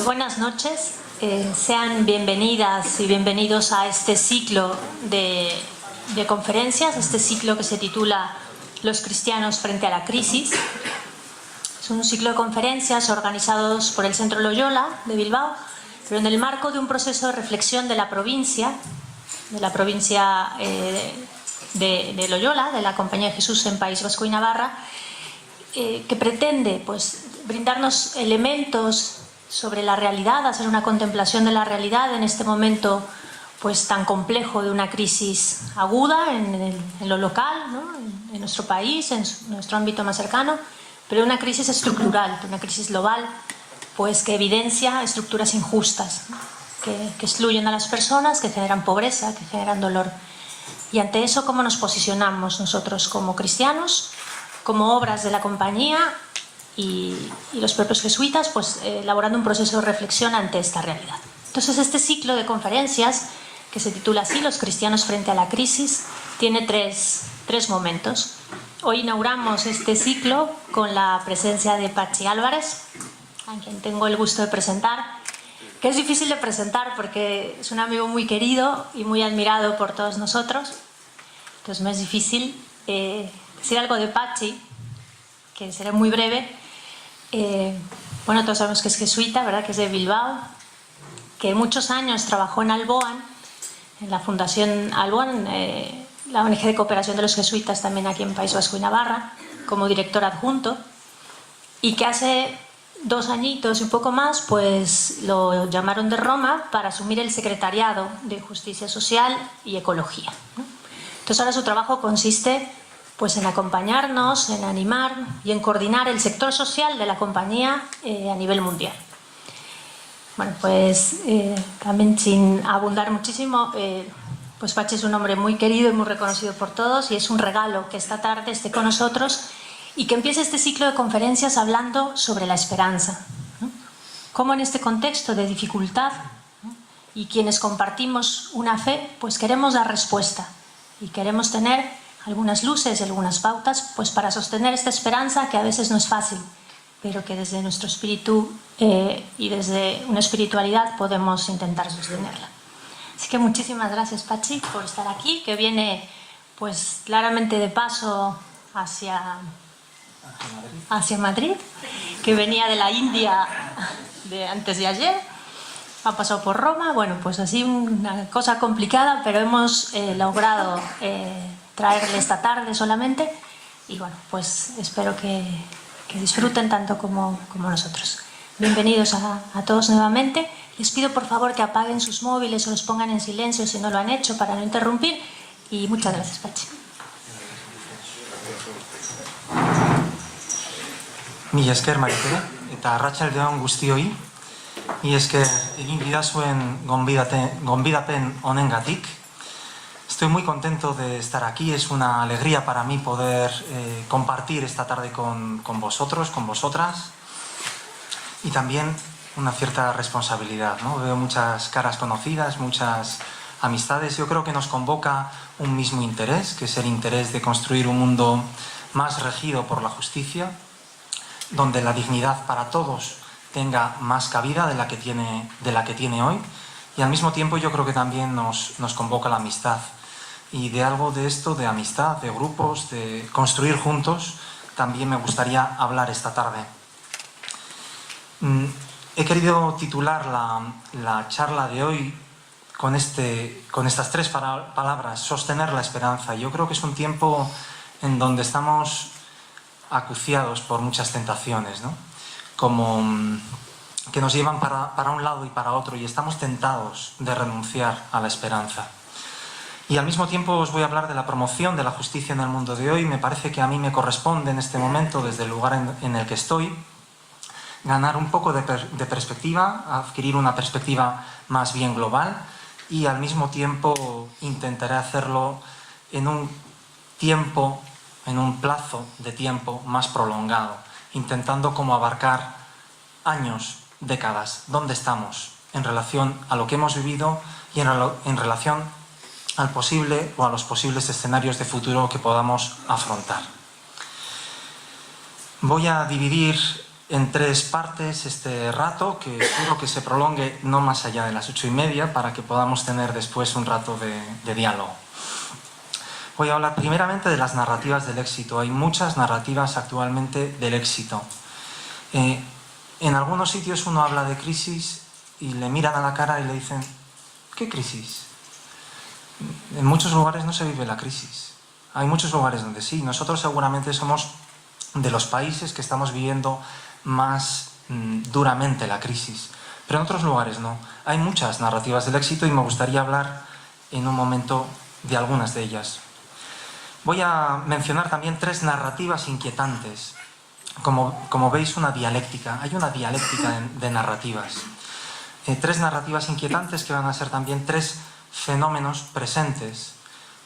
Muy buenas noches, sean bienvenidas y bienvenidos a este ciclo de conferencias, este ciclo que se titula Los cristianos frente a la crisis. Es un ciclo de conferencias organizados por el Centro Loyola de Bilbao, pero en el marco de un proceso de reflexión de la provincia de Loyola, de la Compañía de Jesús en País Vasco y Navarra, que pretende pues, brindarnos elementos sobre la realidad, hacer una contemplación de la realidad en este momento pues, tan complejo de una crisis aguda en lo local, ¿no? en nuestro país, en nuestro ámbito más cercano, pero una crisis estructural, una crisis global pues, que evidencia estructuras injustas, ¿no? que excluyen a las personas, que generan pobreza, que generan dolor. Y ante eso, ¿cómo nos posicionamos nosotros como cristianos, como obras de la compañía y los propios jesuitas, pues elaborando un proceso de reflexión ante esta realidad? Entonces, este ciclo de conferencias, que se titula así, Los cristianos frente a la crisis, tiene tres momentos. Hoy inauguramos este ciclo con la presencia de Patxi Álvarez, a quien tengo el gusto de presentar, que es difícil de presentar porque es un amigo muy querido y muy admirado por todos nosotros. Entonces me es difícil decir algo de Patxi, que será muy breve. Bueno, todos sabemos que es jesuita, ¿verdad? Que es de Bilbao, que muchos años trabajó en Alboan, en la Fundación Alboan, la ONG de cooperación de los jesuitas también aquí en País Vasco y Navarra, como director adjunto, y que hace 2 añitos y un poco más, pues lo llamaron de Roma para asumir el secretariado de Justicia Social y Ecología, ¿no? Entonces ahora su trabajo consiste pues en acompañarnos, en animar y en coordinar el sector social de la compañía a nivel mundial. Bueno, pues también sin abundar muchísimo, pues Patxi es un hombre muy querido y muy reconocido por todos, y es un regalo que esta tarde esté con nosotros y que empiece este ciclo de conferencias hablando sobre la esperanza, ¿no? Cómo en este contexto de dificultad, ¿no? Y quienes compartimos una fe, pues queremos dar respuesta y queremos tener algunas luces y algunas pautas pues para sostener esta esperanza que a veces no es fácil, pero que desde nuestro espíritu y desde una espiritualidad podemos intentar sostenerla. Así que muchísimas gracias, Patxi, por estar aquí, que viene pues claramente de paso hacia Madrid, que venía de la India antes de ayer, ha pasado por Roma. Bueno, pues así una cosa complicada, pero hemos logrado traerle esta tarde solamente, y bueno, pues espero que disfruten tanto como nosotros. Bienvenidos a todos nuevamente. Les pido por favor que apaguen sus móviles o los pongan en silencio si no lo han hecho para no interrumpir, y muchas gracias, Patxi. Mila esker, Maritere, eta arratsaldeon guztioi. Mila esker egin didazuen gonbidapen honengatik. Estoy muy contento de estar aquí. Es una alegría para mí poder compartir esta tarde con vosotros, con vosotras. Y también una cierta responsabilidad, ¿no? Veo muchas caras conocidas, muchas amistades. Yo creo que nos convoca un mismo interés, que es el interés de construir un mundo más regido por la justicia, donde la dignidad para todos tenga más cabida de la que tiene hoy, y al mismo tiempo yo creo que también nos convoca la amistad, y de algo de esto, de amistad, de grupos, de construir juntos, también me gustaría hablar esta tarde. He querido titular la charla de hoy con estas 3 palabras: sostener la esperanza. Yo creo que es un tiempo en donde estamos acuciados por muchas tentaciones, ¿no? Como que nos llevan para un lado y para otro, y estamos tentados de renunciar a la esperanza. Y al mismo tiempo os voy a hablar de la promoción de la justicia en el mundo de hoy. Me parece que a mí me corresponde en este momento, desde el lugar en el que estoy, ganar un poco de perspectiva, adquirir una perspectiva más bien global, y al mismo tiempo intentaré hacerlo en un plazo de tiempo más prolongado, intentando como abarcar años, décadas, dónde estamos en relación a lo que hemos vivido y en relación al posible o a los posibles escenarios de futuro que podamos afrontar. Voy a dividir en 3 partes este rato, que espero que se prolongue no más allá de las 8:30 para que podamos tener después un rato de diálogo. Voy a hablar primeramente de las narrativas del éxito. Hay muchas narrativas actualmente del éxito. En algunos sitios uno habla de crisis y le miran a la cara y le dicen: ¿qué crisis? En muchos lugares no se vive la crisis. Hay muchos lugares donde sí. Nosotros seguramente somos de los países que estamos viviendo más duramente la crisis, pero en otros lugares no. Hay muchas narrativas del éxito y me gustaría hablar en un momento de algunas de ellas. Voy a mencionar también 3 narrativas inquietantes. Como veis, una dialéctica. Hay una dialéctica de narrativas. 3 narrativas inquietantes que van a ser también 3 fenómenos presentes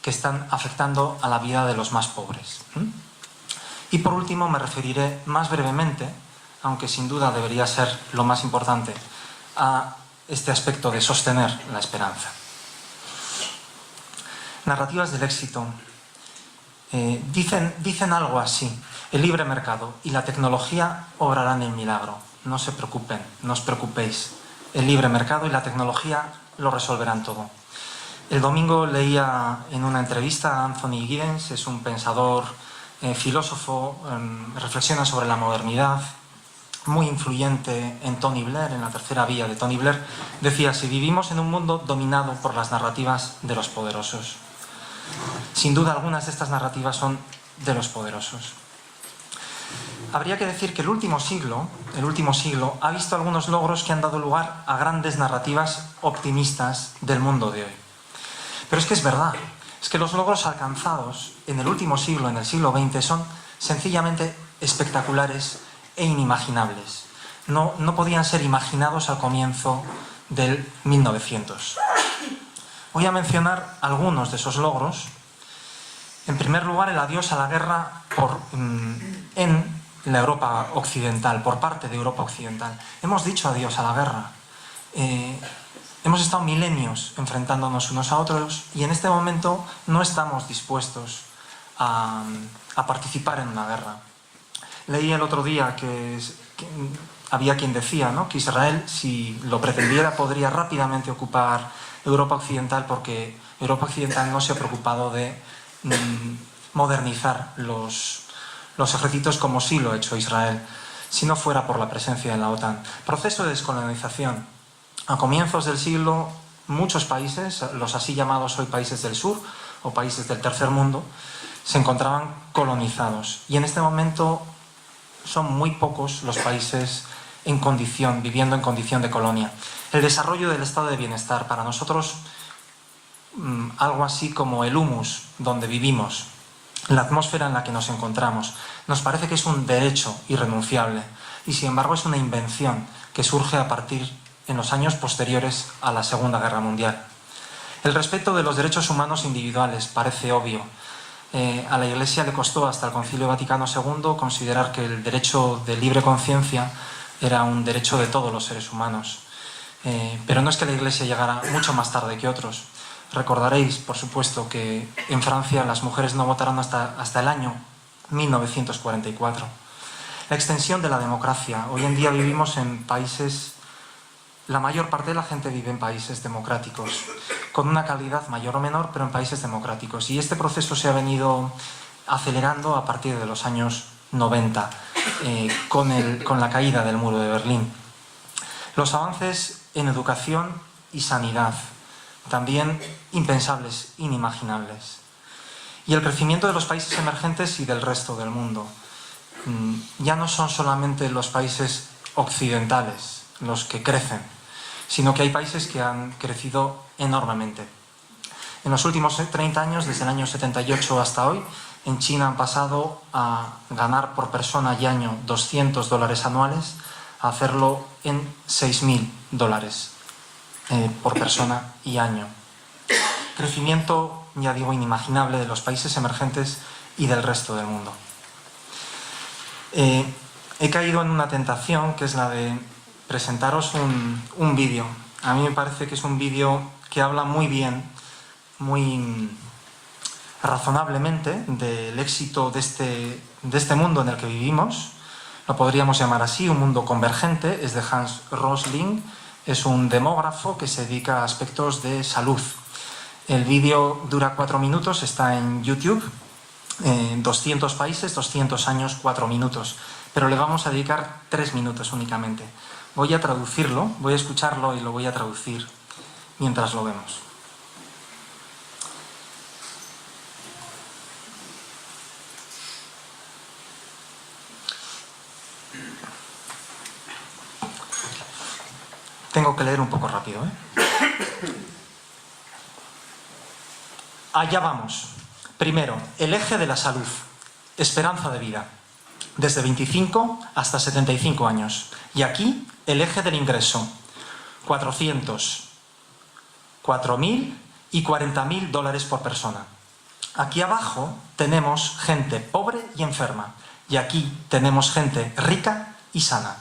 que están afectando a la vida de los más pobres. Y por último me referiré más brevemente, aunque sin duda debería ser lo más importante, a este aspecto de sostener la esperanza. Narrativas del éxito. Dicen algo así: el libre mercado y la tecnología obrarán el milagro. No se preocupen, no os preocupéis. El libre mercado y la tecnología lo resolverán todo. El domingo leía en una entrevista a Anthony Giddens, es un pensador, filósofo, reflexiona sobre la modernidad, muy influyente en Tony Blair, en la tercera vía de Tony Blair. Decía: si vivimos en un mundo dominado por las narrativas de los poderosos. Sin duda algunas de estas narrativas son de los poderosos. Habría que decir que el último siglo ha visto algunos logros que han dado lugar a grandes narrativas optimistas del mundo de hoy. Pero es que es verdad, es que los logros alcanzados en el último siglo, en el siglo XX, son sencillamente espectaculares e inimaginables. No podían ser imaginados al comienzo del 1900. Voy a mencionar algunos de esos logros. En primer lugar, el adiós a la guerra en la Europa occidental, por parte de Europa occidental. Hemos dicho adiós a la guerra. Hemos estado milenios enfrentándonos unos a otros y en este momento no estamos dispuestos a participar en una guerra. Leí el otro día que había quien decía, ¿no?, que Israel, si lo pretendiera, podría rápidamente ocupar Europa occidental, porque Europa occidental no se ha preocupado de modernizar los ejércitos como sí lo ha hecho Israel, si no fuera por la presencia de la OTAN. Proceso de descolonización. A comienzos del siglo, muchos países, los así llamados hoy países del sur o países del tercer mundo, se encontraban colonizados. Y en este momento son muy pocos los países viviendo en condición de colonia. El desarrollo del estado de bienestar, para nosotros algo así como el humus donde vivimos, la atmósfera en la que nos encontramos, nos parece que es un derecho irrenunciable y sin embargo es una invención que surge a partir en los años posteriores a la Segunda Guerra Mundial. El respeto de los derechos humanos individuales parece obvio. A la Iglesia le costó hasta el Concilio Vaticano II considerar que el derecho de libre conciencia era un derecho de todos los seres humanos. Pero no es que la Iglesia llegara mucho más tarde que otros. Recordaréis, por supuesto, que en Francia las mujeres no votaron hasta el año 1944. La extensión de la democracia. Hoy en día vivimos en países, la mayor parte de la gente vive en países democráticos, con una calidad mayor o menor, pero en países democráticos. Y este proceso se ha venido acelerando a partir de los años 90, con la caída del muro de Berlín. Los avances en educación y sanidad, también impensables, inimaginables. Y el crecimiento de los países emergentes y del resto del mundo. Ya no son solamente los países occidentales los que crecen, sino que hay países que han crecido enormemente. En los últimos 30 años, desde el año 78 hasta hoy, en China han pasado a ganar por persona y año $200 anuales a hacerlo en $6.000 por persona y año. Crecimiento, ya digo, inimaginable de los países emergentes y del resto del mundo. He caído en una tentación, que es la de presentaros un vídeo. A mí me parece que es un vídeo que habla muy bien, muy razonablemente del éxito de este mundo en el que vivimos, lo podríamos llamar así, un mundo convergente, es de Hans Rosling, es un demógrafo que se dedica a aspectos de salud. El vídeo dura 4 minutos, está en YouTube, 200 países, 200 años, 4 minutos, pero le vamos a dedicar 3 minutos únicamente. Voy a traducirlo, voy a escucharlo y lo voy a traducir mientras lo vemos. Tengo que leer un poco rápido, ¿eh? Allá vamos. Primero, el eje de la salud. Esperanza de vida. Desde 25 hasta 75 años. Y aquí, el eje del ingreso. 400, 4.000 y 40.000 dólares por persona. Aquí abajo tenemos gente pobre y enferma. Y aquí tenemos gente rica y sana.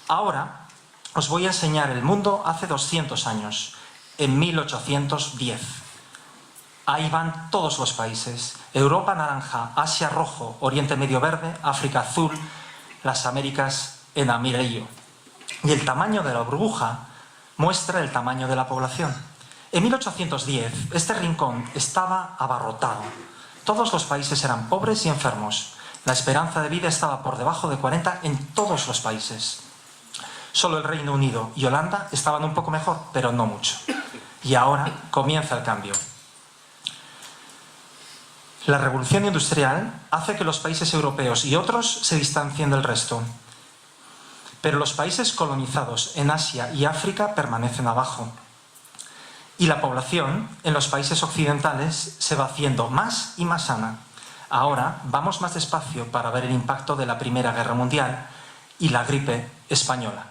Ahora os voy a enseñar el mundo hace 200 años, en 1810. Ahí van todos los países. Europa naranja, Asia rojo, Oriente Medio verde, África azul, las Américas en amarillo. Y el tamaño de la burbuja muestra el tamaño de la población. En 1810, este rincón estaba abarrotado. Todos los países eran pobres y enfermos. La esperanza de vida estaba por debajo de 40 en todos los países. Solo el Reino Unido y Holanda estaban un poco mejor, pero no mucho. Y ahora comienza el cambio. La revolución industrial hace que los países europeos y otros se distancien del resto. Pero los países colonizados en Asia y África permanecen abajo. Y la población en los países occidentales se va haciendo más y más sana. Ahora vamos más despacio para ver el impacto de la Primera Guerra Mundial y la gripe española.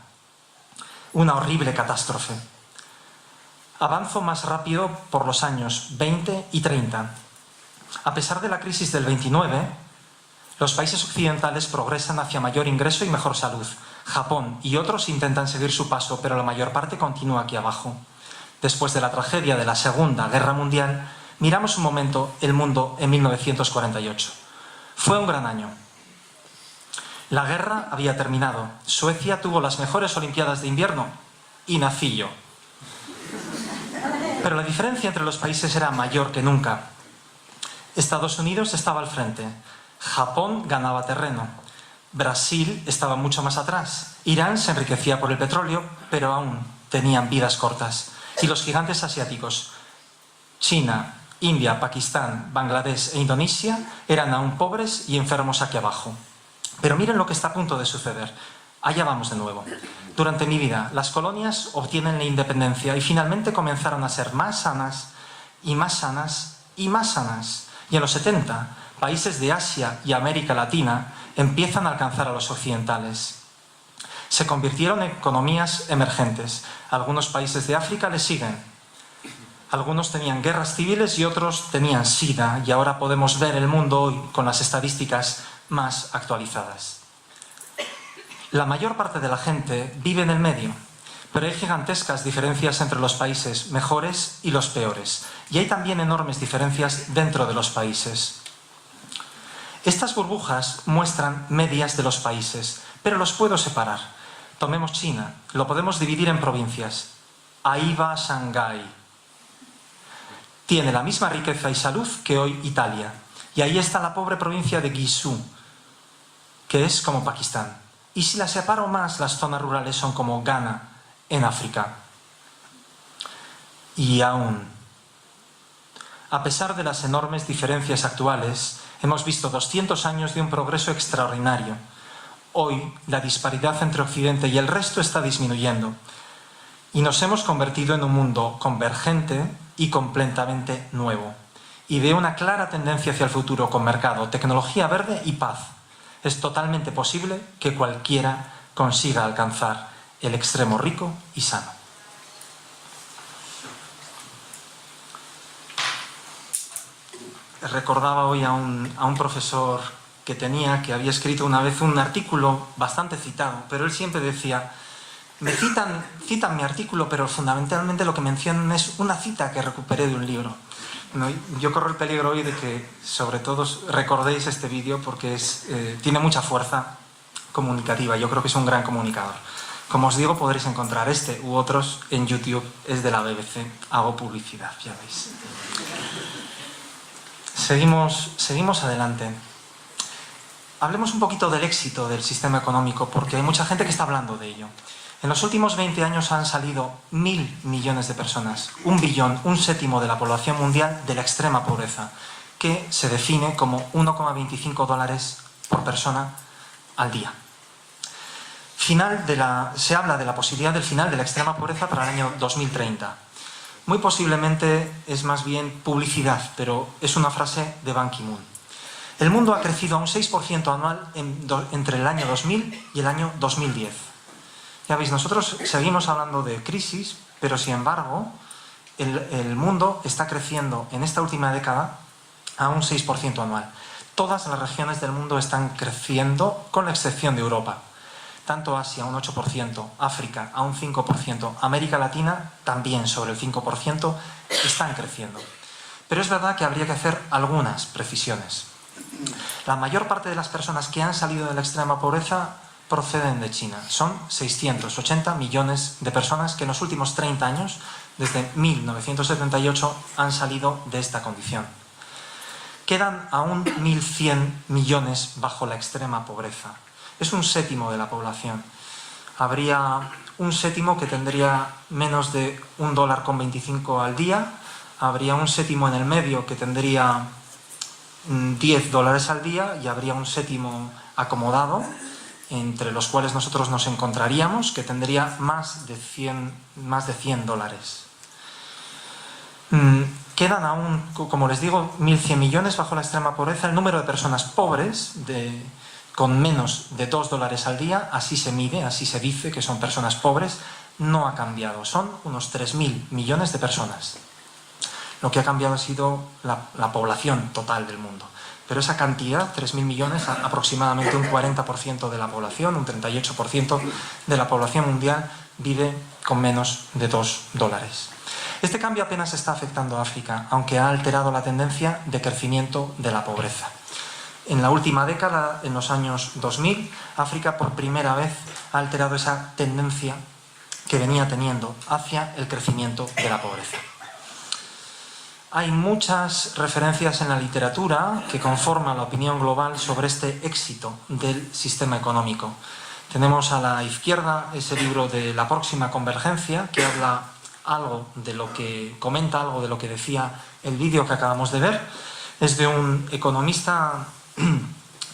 Una horrible catástrofe. Avanzo más rápido por los años 20 y 30. A pesar de la crisis del 29, los países occidentales progresan hacia mayor ingreso y mejor salud. Japón y otros intentan seguir su paso, pero la mayor parte continúa aquí abajo. Después de la tragedia de la Segunda Guerra Mundial, miramos un momento el mundo en 1948. Fue un gran año. La guerra había terminado. Suecia tuvo las mejores Olimpiadas de invierno y nací yo. Pero la diferencia entre los países era mayor que nunca. Estados Unidos estaba al frente. Japón ganaba terreno. Brasil estaba mucho más atrás. Irán se enriquecía por el petróleo, pero aún tenían vidas cortas. Y los gigantes asiáticos, China, India, Pakistán, Bangladesh e Indonesia, eran aún pobres y enfermos aquí abajo. Pero miren lo que está a punto de suceder. Allá vamos de nuevo. Durante mi vida, las colonias obtienen la independencia y finalmente comenzaron a ser más sanas y más sanas y más sanas. Y en los 70, países de Asia y América Latina empiezan a alcanzar a los occidentales. Se convirtieron en economías emergentes. Algunos países de África les siguen. Algunos tenían guerras civiles y otros tenían SIDA, y ahora podemos ver el mundo hoy con las estadísticas más actualizadas. La mayor parte de la gente vive en el medio, pero hay gigantescas diferencias entre los países mejores y los peores, y hay también enormes diferencias dentro de los países. Estas burbujas muestran medias de los países, pero los puedo separar. Tomemos China, lo podemos dividir en provincias. Ahí va Shanghái. Tiene la misma riqueza y salud que hoy Italia. Y ahí está la pobre provincia de Guizhou, que es como Pakistán. Y si la separo más, las zonas rurales son como Ghana, en África. Y aún, a pesar de las enormes diferencias actuales, hemos visto 200 años de un progreso extraordinario. Hoy, la disparidad entre Occidente y el resto está disminuyendo. Y nos hemos convertido en un mundo convergente y completamente nuevo. Y veo una clara tendencia hacia el futuro con mercado, tecnología verde y paz. Es totalmente posible que cualquiera consiga alcanzar el extremo rico y sano. Recordaba hoy a un profesor que había escrito una vez un artículo bastante citado, pero él siempre decía, me citan mi artículo, pero fundamentalmente lo que mencionan es una cita que recuperé de un libro. Bueno, yo corro el peligro hoy de que, sobre todo, recordéis este vídeo porque tiene mucha fuerza comunicativa. Yo creo que es un gran comunicador. Como os digo, podréis encontrar este u otros en YouTube. Es de la BBC. Hago publicidad, ya veis. Seguimos adelante. Hablemos un poquito del éxito del sistema económico, porque hay mucha gente que está hablando de ello. En los últimos 20 años han salido 1.000 millones de personas, 1 billón, un séptimo de la población mundial, de la extrema pobreza, que se define como 1,25 dólares por persona al día. Se habla de la posibilidad del final de la extrema pobreza para el año 2030. Muy posiblemente es más bien publicidad, pero es una frase de Ban Ki-moon. El mundo ha crecido a un 6% anual entre el año 2000 y el año 2010. Ya veis, nosotros seguimos hablando de crisis, pero sin embargo, el mundo está creciendo en esta última década a un 6% anual. Todas las regiones del mundo están creciendo, con la excepción de Europa. Tanto Asia, un 8%, África, a un 5%, América Latina, también sobre el 5%, están creciendo. Pero es verdad que habría que hacer algunas precisiones. La mayor parte de las personas que han salido de la extrema pobreza proceden de China. Son 680 millones de personas que en los últimos 30 años, desde 1978, han salido de esta condición. Quedan aún 1.100 millones bajo la extrema pobreza. Es un séptimo de la población. Habría un séptimo que tendría menos de $1,25 al día. Habría un séptimo en el medio que tendría $10 al día, y habría un séptimo acomodado, entre los cuales nosotros nos encontraríamos, que tendría más de 100 dólares. Quedan aún, como les digo, 1.100 millones bajo la extrema pobreza. El número de personas pobres con menos de $2 al día, así se mide, así se dice que son personas pobres, no ha cambiado. Son unos 3.000 millones de personas. Lo que ha cambiado ha sido la población total del mundo. Pero esa cantidad, 3.000 millones, aproximadamente un 40% de la población, un 38% de la población mundial vive con menos de $2. Este cambio apenas está afectando a África, aunque ha alterado la tendencia de crecimiento de la pobreza. En la última década, en los años 2000, África por primera vez ha alterado esa tendencia que venía teniendo hacia el crecimiento de la pobreza. Hay muchas referencias en la literatura que conforman la opinión global sobre este éxito del sistema económico. Tenemos a la izquierda ese libro de La próxima convergencia, que habla comenta algo de lo que decía el vídeo que acabamos de ver. Es de un economista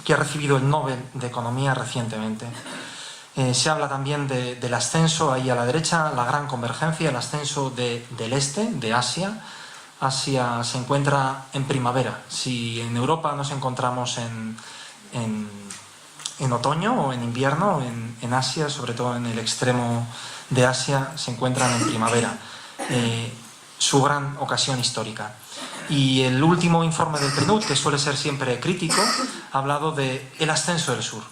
que ha recibido el Nobel de Economía recientemente. Se habla también del ascenso, ahí a la derecha, la gran convergencia, el ascenso del este, de Asia. Asia se encuentra en primavera. Si en Europa nos encontramos en otoño o en invierno, en Asia, sobre todo en el extremo de Asia, se encuentran en primavera. Su gran ocasión histórica. Y el último informe del PNUD, que suele ser siempre crítico, ha hablado del ascenso del sur,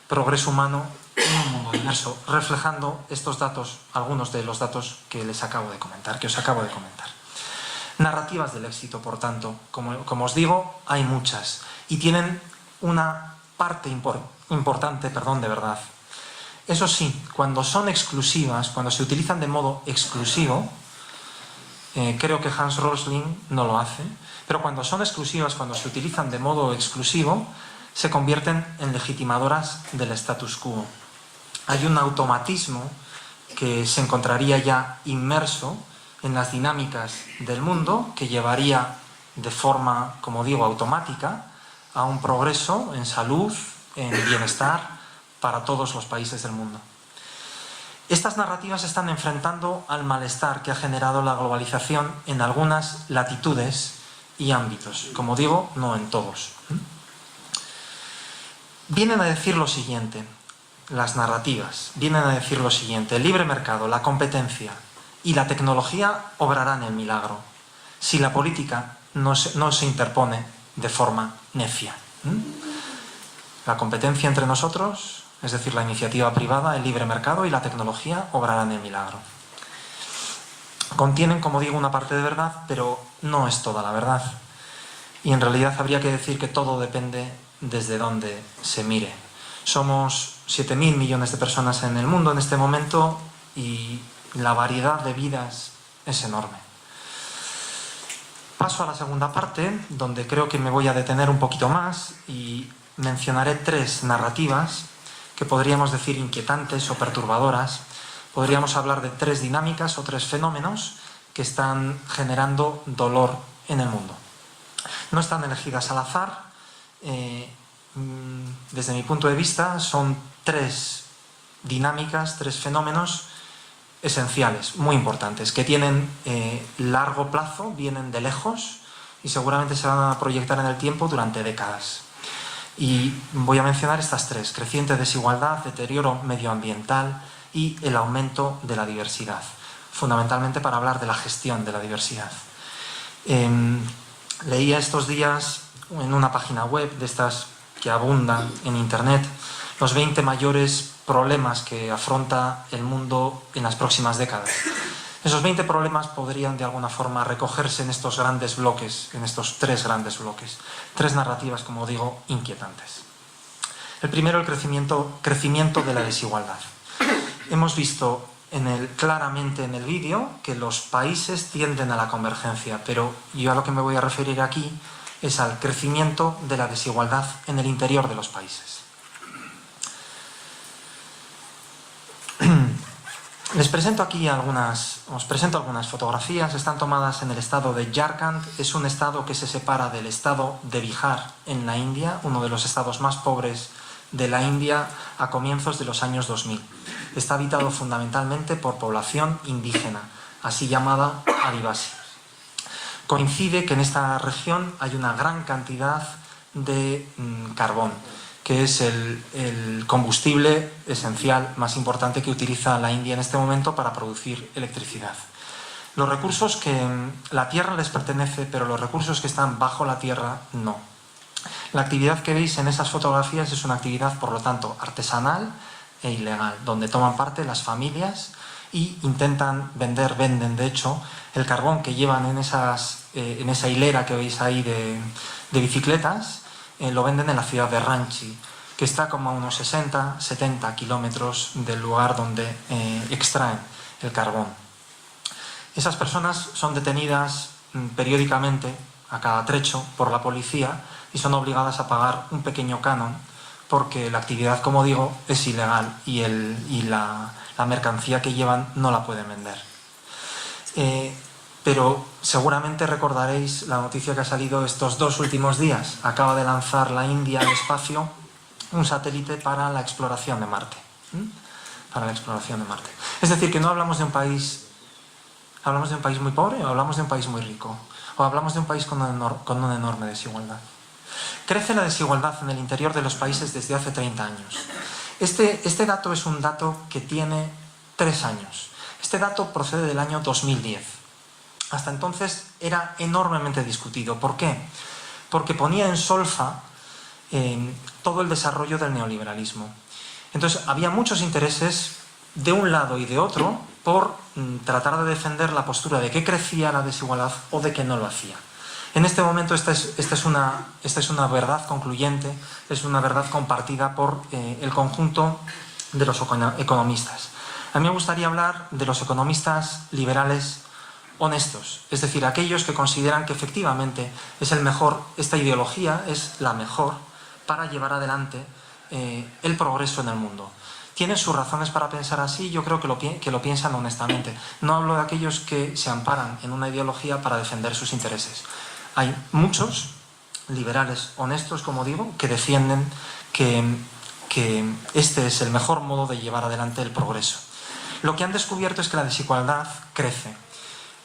progreso humano en un mundo diverso, reflejando estos datos, algunos de los datos que os acabo de comentar. Narrativas del éxito, por tanto, como os digo, hay muchas, y tienen una parte importante, de verdad. Eso sí, cuando son exclusivas, cuando se utilizan de modo exclusivo, creo que Hans Rosling no lo hace, pero cuando son exclusivas, cuando se utilizan de modo exclusivo, se convierten en legitimadoras del status quo. Hay un automatismo que se encontraría ya inmerso en las dinámicas del mundo, que llevaría de forma, como digo, automática a un progreso en salud, en bienestar para todos los países del mundo. Estas narrativas se están enfrentando al malestar que ha generado la globalización en algunas latitudes y ámbitos. Como digo, no en todos. Vienen a decir lo siguiente, las narrativas, vienen a decir lo siguiente: el libre mercado, la competencia y la tecnología obrarán el milagro si la política no se interpone de forma necia. La competencia entre nosotros, es decir, la iniciativa privada, el libre mercado y la tecnología obrarán el milagro. Contienen, como digo, una parte de verdad, pero no es toda la verdad. Y en realidad habría que decir que todo depende desde donde se mire. Somos 7.000 millones de personas en el mundo en este momento y la variedad de vidas es enorme. Paso a la segunda parte, donde creo que me voy a detener un poquito más y mencionaré 3 narrativas que podríamos decir inquietantes o perturbadoras. Podríamos hablar de 3 dinámicas o 3 fenómenos que están generando dolor en el mundo. No están elegidas al azar. Desde mi punto de vista son 3 dinámicas, 3 fenómenos esenciales, muy importantes, que tienen largo plazo, vienen de lejos y seguramente se van a proyectar en el tiempo durante décadas. Y voy a mencionar estas 3: creciente desigualdad, deterioro medioambiental y el aumento de la diversidad, fundamentalmente para hablar de la gestión de la diversidad. Leía estos días en una página web de estas que abundan en internet los 20 mayores problemas que afronta el mundo en las próximas décadas. Esos 20 problemas podrían de alguna forma recogerse en estos grandes bloques, en estos 3 grandes bloques. 3 narrativas, como digo, inquietantes. El primero, el crecimiento de la desigualdad. Hemos visto claramente en el vídeo que los países tienden a la convergencia, pero yo a lo que me voy a referir aquí es al crecimiento de la desigualdad en el interior de los países. Os presento algunas fotografías. Están tomadas en el estado de Jharkhand. Es un estado que se separa del estado de Bihar en la India, uno de los estados más pobres de la India a comienzos de los años 2000. Está habitado fundamentalmente por población indígena, así llamada Adivasi. Coincide que en esta región hay una gran cantidad de carbón, que es el combustible esencial más importante que utiliza la India en este momento para producir electricidad. Los recursos que la tierra les pertenece, pero los recursos que están bajo la tierra no. La actividad que veis en esas fotografías es una actividad, por lo tanto, artesanal e ilegal, donde toman parte las familias y venden de hecho el carbón que llevan en esa hilera que veis ahí de bicicletas. Lo venden en la ciudad de Ranchi, que está como a unos 60-70 kilómetros del lugar donde extraen el carbón. Esas personas son detenidas periódicamente, a cada trecho, por la policía y son obligadas a pagar un pequeño canon porque la actividad, como digo, es ilegal y la mercancía que llevan no la pueden vender. Pero seguramente recordaréis la noticia que ha salido estos 2 últimos días. Acaba de lanzar la India al espacio un satélite para la exploración de Marte. Es decir, que no hablamos de un país muy pobre, o hablamos de un país muy rico, o hablamos de un país con una enorme desigualdad. Crece la desigualdad en el interior de los países desde hace 30 años. Este dato es un dato que tiene 3 años. Este dato procede del año 2010. Hasta entonces era enormemente discutido. ¿Por qué? Porque ponía en solfa todo el desarrollo del neoliberalismo. Entonces había muchos intereses de un lado y de otro por tratar de defender la postura de que crecía la desigualdad o de que no lo hacía. En este momento esta es una verdad concluyente, es una verdad compartida por el conjunto de los economistas. A mí me gustaría hablar de los economistas liberales honestos, es decir, aquellos que consideran que efectivamente esta ideología es la mejor para llevar adelante el progreso en el mundo. Tienen sus razones para pensar así, yo creo que lo piensan honestamente. No hablo de aquellos que se amparan en una ideología para defender sus intereses. Hay muchos liberales honestos, como digo, que defienden que este es el mejor modo de llevar adelante el progreso. Lo que han descubierto es que la desigualdad crece.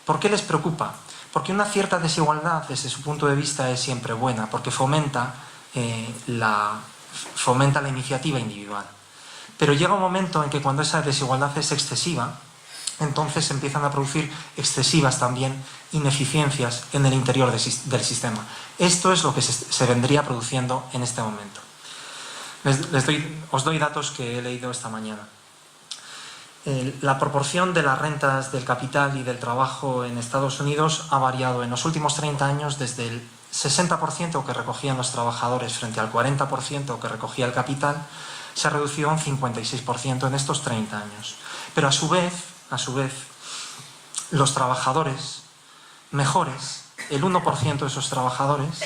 ¿Por qué les preocupa? Porque una cierta desigualdad desde su punto de vista es siempre buena, porque fomenta la iniciativa individual. Pero llega un momento en que cuando esa desigualdad es excesiva, entonces empiezan a producir excesivas también ineficiencias en el interior del sistema. Esto es lo que se vendría produciendo en este momento. Os doy datos que he leído esta mañana. La proporción de las rentas del capital y del trabajo en Estados Unidos ha variado en los últimos 30 años desde el 60% que recogían los trabajadores frente al 40% que recogía el capital, se ha reducido un 56% en estos 30 años. Pero a su vez, los trabajadores mejores, el 1% de esos trabajadores,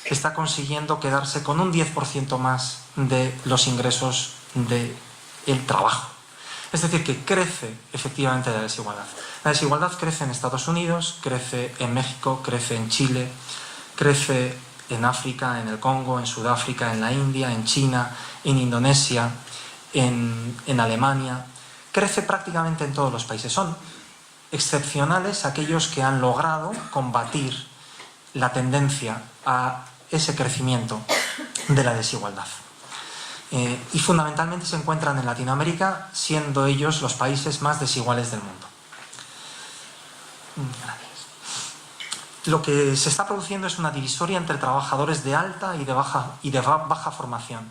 está consiguiendo quedarse con un 10% más de los ingresos del trabajo. Es decir, que crece efectivamente la desigualdad. La desigualdad crece en Estados Unidos, crece en México, crece en Chile, crece en África, en el Congo, en Sudáfrica, en la India, en China, en Indonesia, en Alemania. Crece prácticamente en todos los países. Son excepcionales aquellos que han logrado combatir la tendencia a ese crecimiento de la desigualdad. Y fundamentalmente se encuentran en Latinoamérica, siendo ellos los países más desiguales del mundo. Gracias. Lo que se está produciendo es una divisoria entre trabajadores de alta y de baja formación.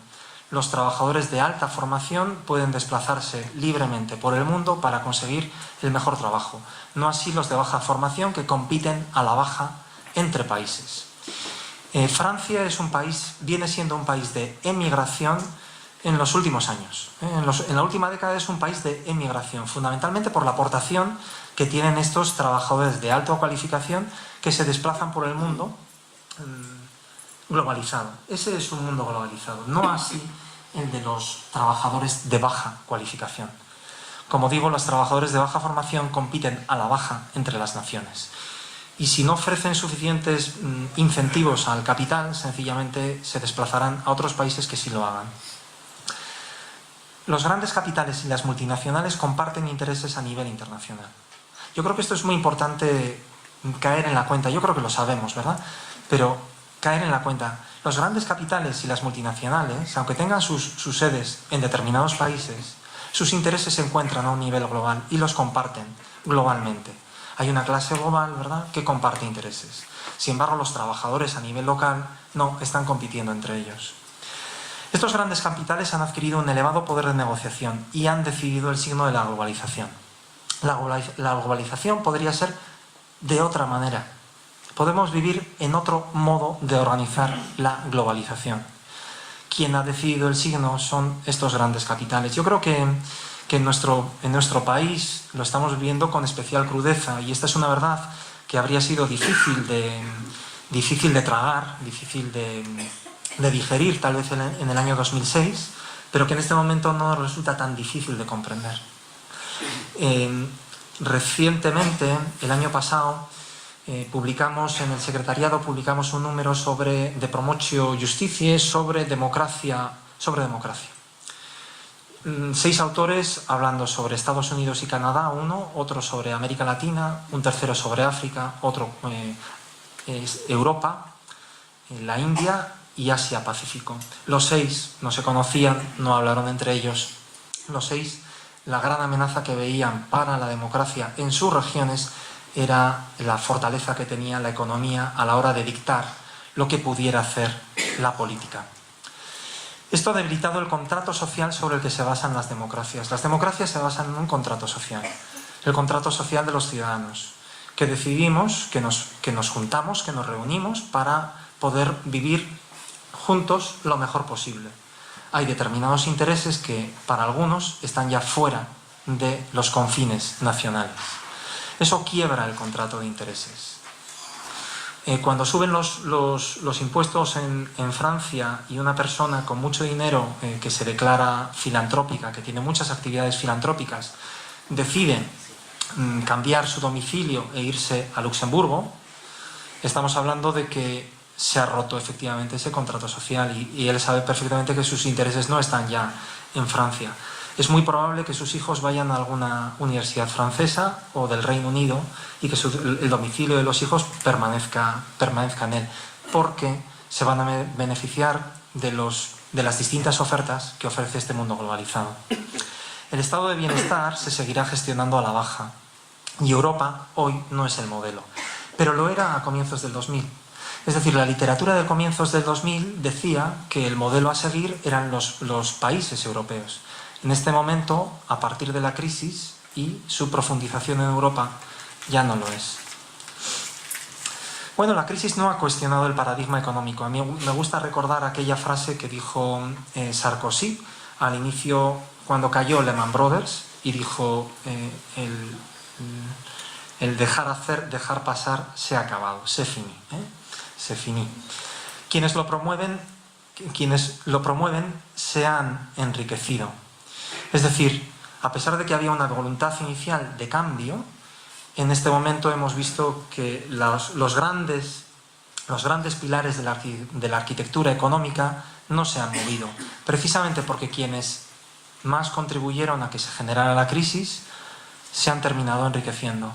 Los trabajadores de alta formación pueden desplazarse libremente por el mundo para conseguir el mejor trabajo. No así los de baja formación, que compiten a la baja entre países. Francia viene siendo un país de emigración en los últimos años. En la última década es un país de emigración, fundamentalmente por la aportación que tienen estos trabajadores de alta cualificación que se desplazan por el mundo globalizado. Ese es un mundo globalizado, no así el de los trabajadores de baja cualificación. Como digo, los trabajadores de baja formación compiten a la baja entre las naciones. Y si no ofrecen suficientes incentivos al capital, sencillamente se desplazarán a otros países que sí lo hagan. Los grandes capitales y las multinacionales comparten intereses a nivel internacional. Yo creo que esto es muy importante caer en la cuenta. Yo creo que lo sabemos, ¿verdad? Pero caer en la cuenta. Los grandes capitales y las multinacionales, aunque tengan sus sedes en determinados países, sus intereses se encuentran a un nivel global y los comparten globalmente. Hay una clase global, ¿verdad?, que comparte intereses. Sin embargo, los trabajadores a nivel local no están compitiendo entre ellos. Estos grandes capitales han adquirido un elevado poder de negociación y han decidido el signo de la globalización. La globalización podría ser de otra manera. Podemos vivir en otro modo de organizar la globalización. Quien ha decidido el signo son estos grandes capitales. Yo creo que en nuestro país lo estamos viviendo con especial crudeza, y esta es una verdad que habría sido difícil de tragar, difícil de digerir tal vez en el año 2006, pero que en este momento no resulta tan difícil de comprender. Recientemente, el año pasado, publicamos en el secretariado un número de Promotio Justitiae sobre democracia. 6 autores hablando sobre Estados Unidos y Canadá, uno, otro sobre América Latina, un tercero sobre África, otro Europa, la India y Asia-Pacífico. Los 6 no se conocían, no hablaron entre ellos. Los 6, la gran amenaza que veían para la democracia en sus regiones era la fortaleza que tenía la economía a la hora de dictar lo que pudiera hacer la política. Esto ha debilitado el contrato social sobre el que se basan las democracias. Las democracias se basan en un contrato social, el contrato social de los ciudadanos, que decidimos, que nos juntamos, que nos reunimos para poder vivir juntos lo mejor posible. Hay determinados intereses que para algunos están ya fuera de los confines nacionales. Eso quiebra el contrato de intereses. Cuando suben los impuestos en Francia y una persona con mucho dinero que se declara filantrópica, que tiene muchas actividades filantrópicas, decide cambiar su domicilio e irse a Luxemburgo, estamos hablando de que se ha roto efectivamente ese contrato social y él sabe perfectamente que sus intereses no están ya en Francia. Es muy probable que sus hijos vayan a alguna universidad francesa o del Reino Unido y que el domicilio de los hijos permanezca en él, porque se van a beneficiar de las distintas ofertas que ofrece este mundo globalizado. El estado de bienestar se seguirá gestionando a la baja y Europa hoy no es el modelo, pero lo era a comienzos del 2000. Es decir, la literatura de comienzos del 2000 decía que el modelo a seguir eran los países europeos. En este momento, a partir de la crisis y su profundización en Europa, ya no lo es. Bueno, la crisis no ha cuestionado el paradigma económico. A mí me gusta recordar aquella frase que dijo Sarkozy al inicio cuando cayó Lehman Brothers y dijo el dejar hacer, dejar pasar se ha acabado, c'est fini, c'est fini. Quienes lo promueven se han enriquecido. Es decir, a pesar de que había una voluntad inicial de cambio, en este momento hemos visto que los grandes pilares de la arquitectura económica no se han movido, precisamente porque quienes más contribuyeron a que se generara la crisis se han terminado enriqueciendo.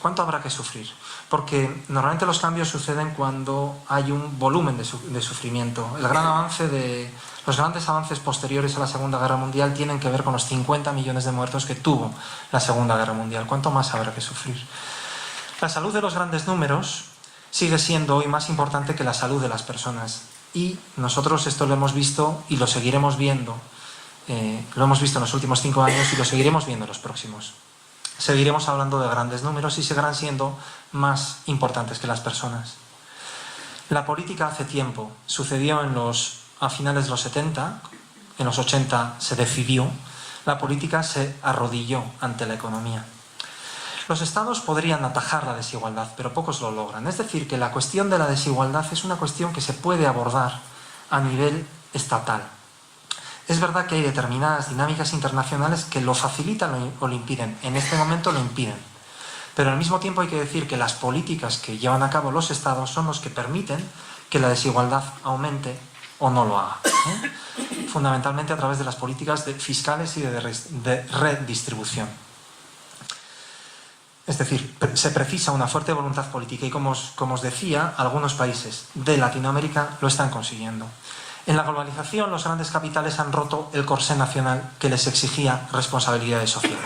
¿Cuánto habrá que sufrir? Porque normalmente los cambios suceden cuando hay un volumen de sufrimiento. Los grandes avances posteriores a la Segunda Guerra Mundial tienen que ver con los 50 millones de muertos que tuvo la Segunda Guerra Mundial. ¿Cuánto más habrá que sufrir? La salud de los grandes números sigue siendo hoy más importante que la salud de las personas. Y nosotros esto lo hemos visto y lo seguiremos viendo. Lo hemos visto en los últimos 5 años y lo seguiremos viendo en los próximos. Seguiremos hablando de grandes números y seguirán siendo más importantes que las personas. La política hace tiempo sucedió a finales de los 70, en los 80 se decidió, la política se arrodilló ante la economía. Los estados podrían atajar la desigualdad, pero pocos lo logran. Es decir, que la cuestión de la desigualdad es una cuestión que se puede abordar a nivel estatal. Es verdad que hay determinadas dinámicas internacionales que lo facilitan o lo impiden. En este momento lo impiden. Pero al mismo tiempo hay que decir que las políticas que llevan a cabo los estados son los que permiten que la desigualdad aumente o no lo haga. Fundamentalmente a través de las políticas fiscales y de redistribución. Es decir, se precisa una fuerte voluntad política y como os decía, algunos países de Latinoamérica lo están consiguiendo. En la globalización, los grandes capitales han roto el corsé nacional que les exigía responsabilidades sociales.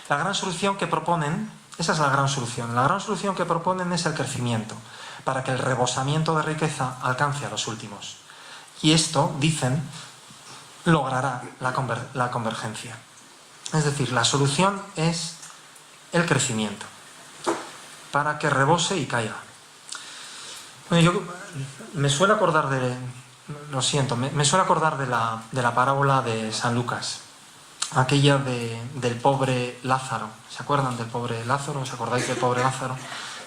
La gran solución que proponen, esa es la gran solución que proponen es el crecimiento, para que el rebosamiento de riqueza alcance a los últimos. Y esto, dicen, logrará la convergencia. Es decir, la solución es el crecimiento, para que rebose y caiga. Bueno, yo me suelo acordar me suelo acordar de la parábola de San Lucas, aquella del pobre Lázaro. ¿Se acuerdan del pobre Lázaro? ¿Os acordáis del pobre Lázaro?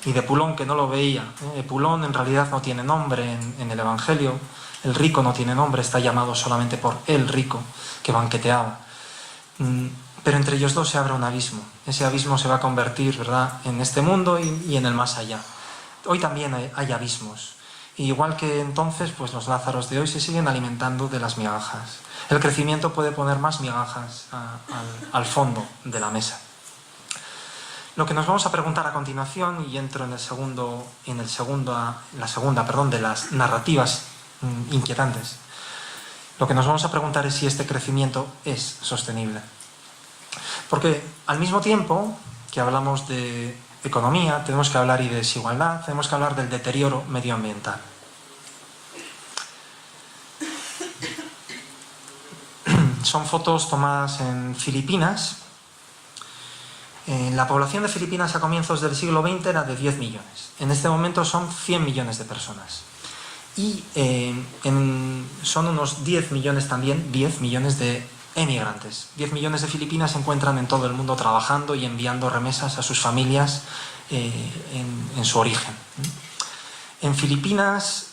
Y de Epulón, que no lo veía. Epulón en realidad no tiene nombre en el Evangelio. El rico no tiene nombre, está llamado solamente por el rico, que banqueteaba. Pero entre ellos dos se abre un abismo. Ese abismo se va a convertir, ¿verdad?, en este mundo y en el más allá. Hoy también hay abismos. Y igual que entonces, pues los Lázaros de hoy se siguen alimentando de las migajas. El crecimiento puede poner más migajas al fondo de la mesa. Lo que nos vamos a preguntar a continuación, y entro en la segunda de las narrativas inquietantes, lo que nos vamos a preguntar es si este crecimiento es sostenible. Porque al mismo tiempo que hablamos de economía, tenemos que hablar y de desigualdad, tenemos que hablar del deterioro medioambiental. Son fotos tomadas en Filipinas. La población de Filipinas a comienzos del siglo XX era de 10 millones. En este momento son 100 millones de personas. Y son unos 10 millones también, 10 millones de emigrantes. 10 millones de Filipinas se encuentran en todo el mundo trabajando y enviando remesas a sus familias en su origen. En Filipinas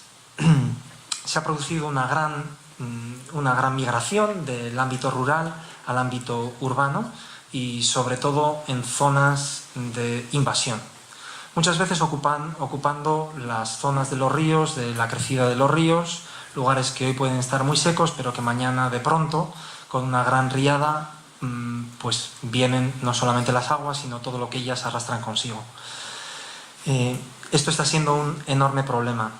se ha producido una gran migración del ámbito rural al ámbito urbano y sobre todo en zonas de invasión. Muchas veces ocupando las zonas de los ríos, de la crecida de los ríos, lugares que hoy pueden estar muy secos, pero que mañana de pronto, con una gran riada, pues vienen no solamente las aguas, sino todo lo que ellas arrastran consigo. Esto está siendo un enorme problema,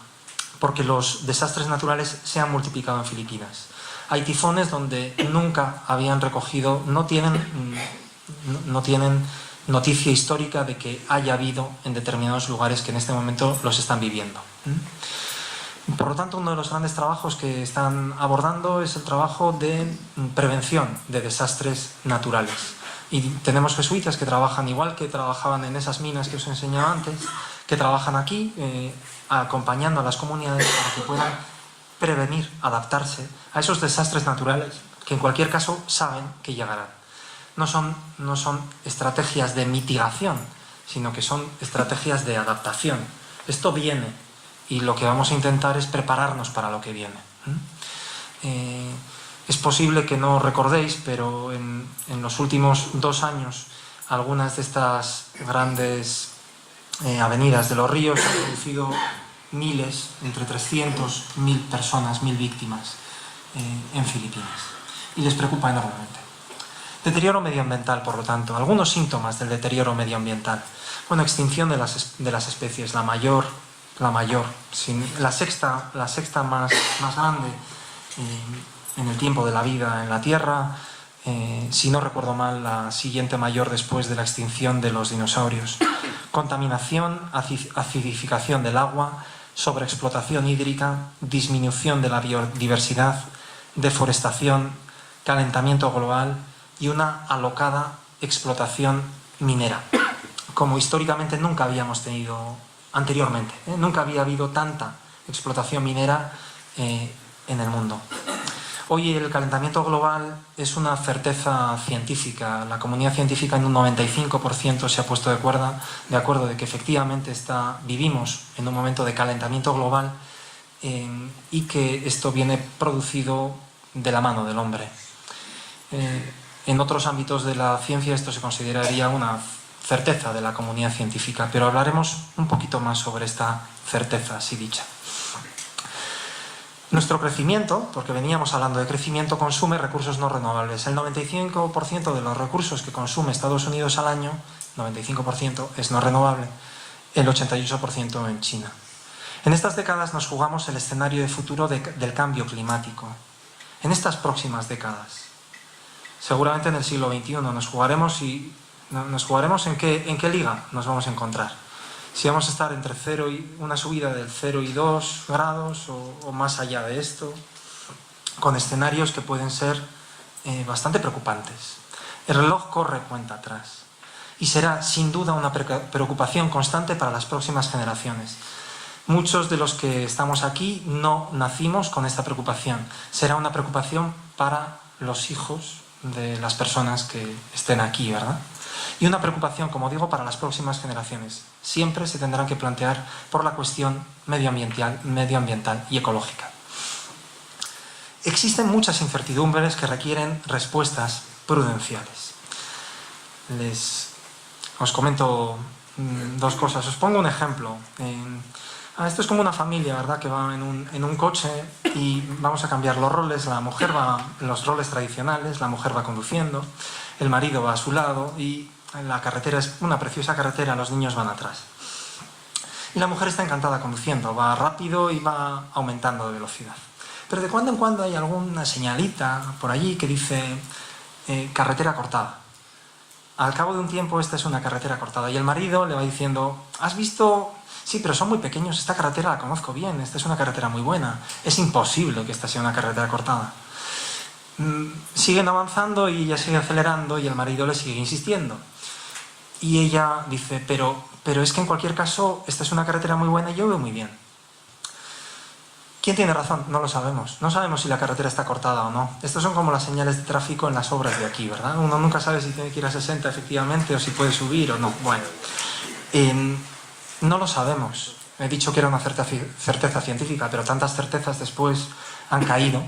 porque los desastres naturales se han multiplicado en Filipinas. Hay tifones donde nunca habían recogido, no tienen noticia histórica de que haya habido en determinados lugares que en este momento los están viviendo. Por lo tanto, uno de los grandes trabajos que están abordando es el trabajo de prevención de desastres naturales. Y tenemos jesuitas que trabajan igual que trabajaban en esas minas que os enseñaba antes, que trabajan aquí acompañando a las comunidades para que puedan prevenir, adaptarse a esos desastres naturales que en cualquier caso saben que llegarán. No son estrategias de mitigación, sino que son estrategias de adaptación. Esto viene y lo que vamos a intentar es prepararnos para lo que viene. Es posible que no recordéis, pero en los últimos 2 años algunas de estas grandes avenidas de los ríos han producido miles, entre 300, 1000 personas, 1000 víctimas en Filipinas. Y les preocupa enormemente. Deterioro medioambiental, por lo tanto. Algunos síntomas del deterioro medioambiental. Bueno, extinción de las especies, la mayor, la sexta más grande en el tiempo de la vida en la Tierra. Si no recuerdo mal, la siguiente mayor después de la extinción de los dinosaurios. Contaminación, acidificación del agua, sobreexplotación hídrica, disminución de la biodiversidad, deforestación, calentamiento global y una alocada explotación minera, como históricamente nunca habíamos tenido anteriormente. Nunca había habido tanta explotación minera en el mundo. Hoy el calentamiento global es una certeza científica. La comunidad científica en un 95% se ha puesto de acuerdo de que efectivamente vivimos en un momento de calentamiento global y que esto viene producido de la mano del hombre. En otros ámbitos de la ciencia esto se consideraría una certeza de la comunidad científica, pero hablaremos un poquito más sobre esta certeza así dicha. Nuestro crecimiento, porque veníamos hablando de crecimiento, consume recursos no renovables. El 95% de los recursos que consume Estados Unidos al año, 95% es no renovable, el 88% en China. En estas décadas nos jugamos el escenario de futuro del cambio climático. En estas próximas décadas, seguramente en el siglo XXI, nos jugaremos en qué liga nos vamos a encontrar. Si vamos a estar entre una subida del 0 y 2 grados o más allá de esto, con escenarios que pueden ser bastante preocupantes. El reloj corre cuenta atrás y será sin duda una preocupación constante para las próximas generaciones. Muchos de los que estamos aquí no nacimos con esta preocupación. Será una preocupación para los hijos de las personas que estén aquí, ¿verdad? Y una preocupación, como digo, para las próximas generaciones. Siempre se tendrán que plantear por la cuestión medioambiental y ecológica. Existen muchas incertidumbres que requieren respuestas prudenciales. Os comento 2 cosas. Os pongo un ejemplo. Esto es como una familia, ¿verdad?, que va en un coche y vamos a cambiar los roles. La mujer va en los roles tradicionales, la mujer va conduciendo, el marido va a su lado y la carretera es una preciosa carretera, los niños van atrás. Y la mujer está encantada conduciendo, va rápido y va aumentando de velocidad. Pero de cuando en cuando hay alguna señalita por allí que dice carretera cortada. Al cabo de un tiempo esta es una carretera cortada y el marido le va diciendo: ¿has visto? Sí, pero son muy pequeños, esta carretera la conozco bien, esta es una carretera muy buena, es imposible que esta sea una carretera cortada. Siguen avanzando y ella sigue acelerando y el marido le sigue insistiendo. Y ella dice: pero es que en cualquier caso esta es una carretera muy buena y yo veo muy bien. ¿Quién tiene razón? No lo sabemos. No sabemos si la carretera está cortada o no. Estos son como las señales de tráfico en las obras de aquí, ¿verdad? Uno nunca sabe si tiene que ir a 60 efectivamente o si puede subir o no. Bueno, no lo sabemos. He dicho que era una certeza científica, pero tantas certezas después han caído.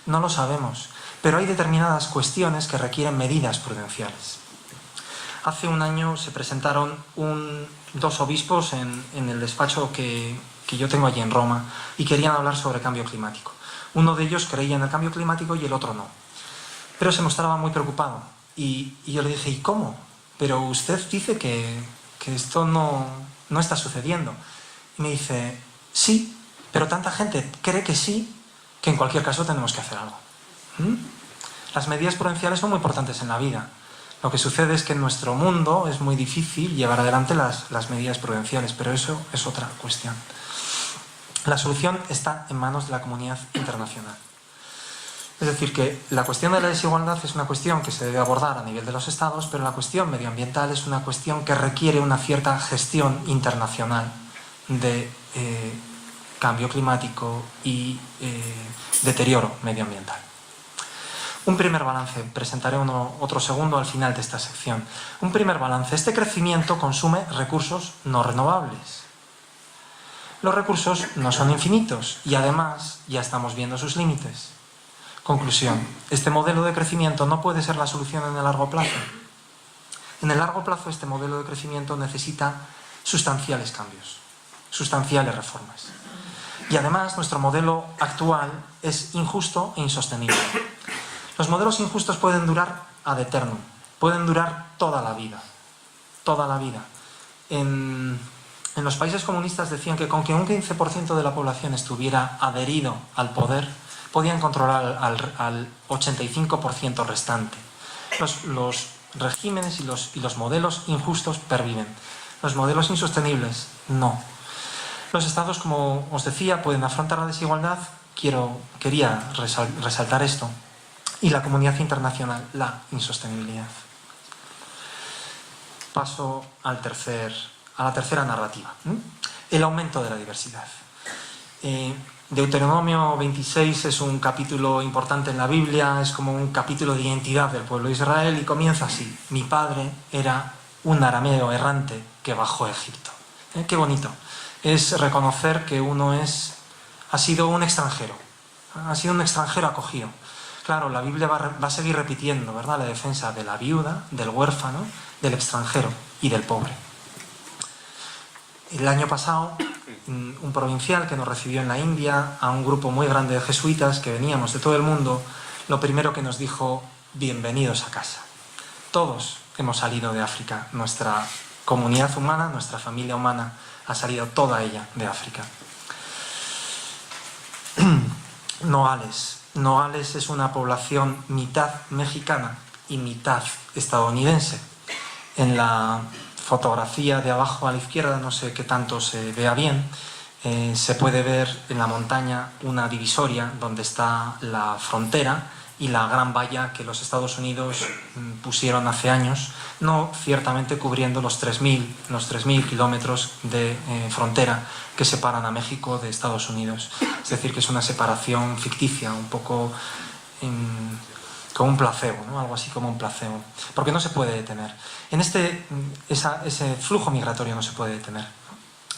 No lo sabemos. Pero hay determinadas cuestiones que requieren medidas prudenciales. Hace un año se presentaron 2 obispos en el despacho que yo tengo allí en Roma y querían hablar sobre cambio climático. Uno de ellos creía en el cambio climático y el otro no. Pero se mostraba muy preocupado. Y yo le dije: ¿y cómo? Pero usted dice que esto no está sucediendo. Y me dice: sí, pero tanta gente cree que sí, que en cualquier caso tenemos que hacer algo. Las medidas prudenciales son muy importantes en la vida. Lo que sucede es que en nuestro mundo es muy difícil llevar adelante las medidas prudenciales, pero eso es otra cuestión. La solución está en manos de la comunidad internacional. Es decir, que la cuestión de la desigualdad es una cuestión que se debe abordar a nivel de los estados, pero la cuestión medioambiental es una cuestión que requiere una cierta gestión internacional de cambio climático y deterioro medioambiental. Un primer balance, presentaré otro segundo al final de esta sección. Un primer balance, este crecimiento consume recursos no renovables. Los recursos no son infinitos y además ya estamos viendo sus límites. Conclusión, este modelo de crecimiento no puede ser la solución en el largo plazo. En el largo plazo este modelo de crecimiento necesita sustanciales cambios, sustanciales reformas. Y además nuestro modelo actual es injusto e insostenible. Los modelos injustos pueden durar ad eternum, pueden durar toda la vida, toda la vida. En los países comunistas decían que con que un 15% de la población estuviera adherido al poder, podían controlar al 85% restante. Los regímenes y los modelos injustos perviven. Los modelos insostenibles, no. Los estados, como os decía, pueden afrontar la desigualdad. Quería resaltar esto. Y la comunidad internacional, la insostenibilidad. Paso a la tercera narrativa. El aumento de la diversidad. Deuteronomio 26 es un capítulo importante en la Biblia, es como un capítulo de identidad del pueblo de Israel y comienza así. Mi padre era un arameo errante que bajó a Egipto. Qué bonito. Es reconocer que uno ha sido un extranjero acogido. Claro, la Biblia va a seguir repitiendo, ¿verdad?, la defensa de la viuda, del huérfano, del extranjero y del pobre. El año pasado, un provincial que nos recibió en la India, a un grupo muy grande de jesuitas que veníamos de todo el mundo, lo primero que nos dijo, bienvenidos a casa. Todos hemos salido de África, nuestra comunidad humana, nuestra familia humana, ha salido toda ella de África. Nogales es una población mitad mexicana y mitad estadounidense. En la fotografía de abajo a la izquierda, no sé qué tanto se vea bien, se puede ver en la montaña una divisoria donde está la frontera y la gran valla que los Estados Unidos pusieron hace años, no ciertamente cubriendo los 3.000 kilómetros de frontera que separan a México de Estados Unidos. Es decir, que es una separación ficticia, un poco como un placebo, ¿no? Algo así como un placebo, porque no se puede detener. Ese flujo migratorio no se puede detener.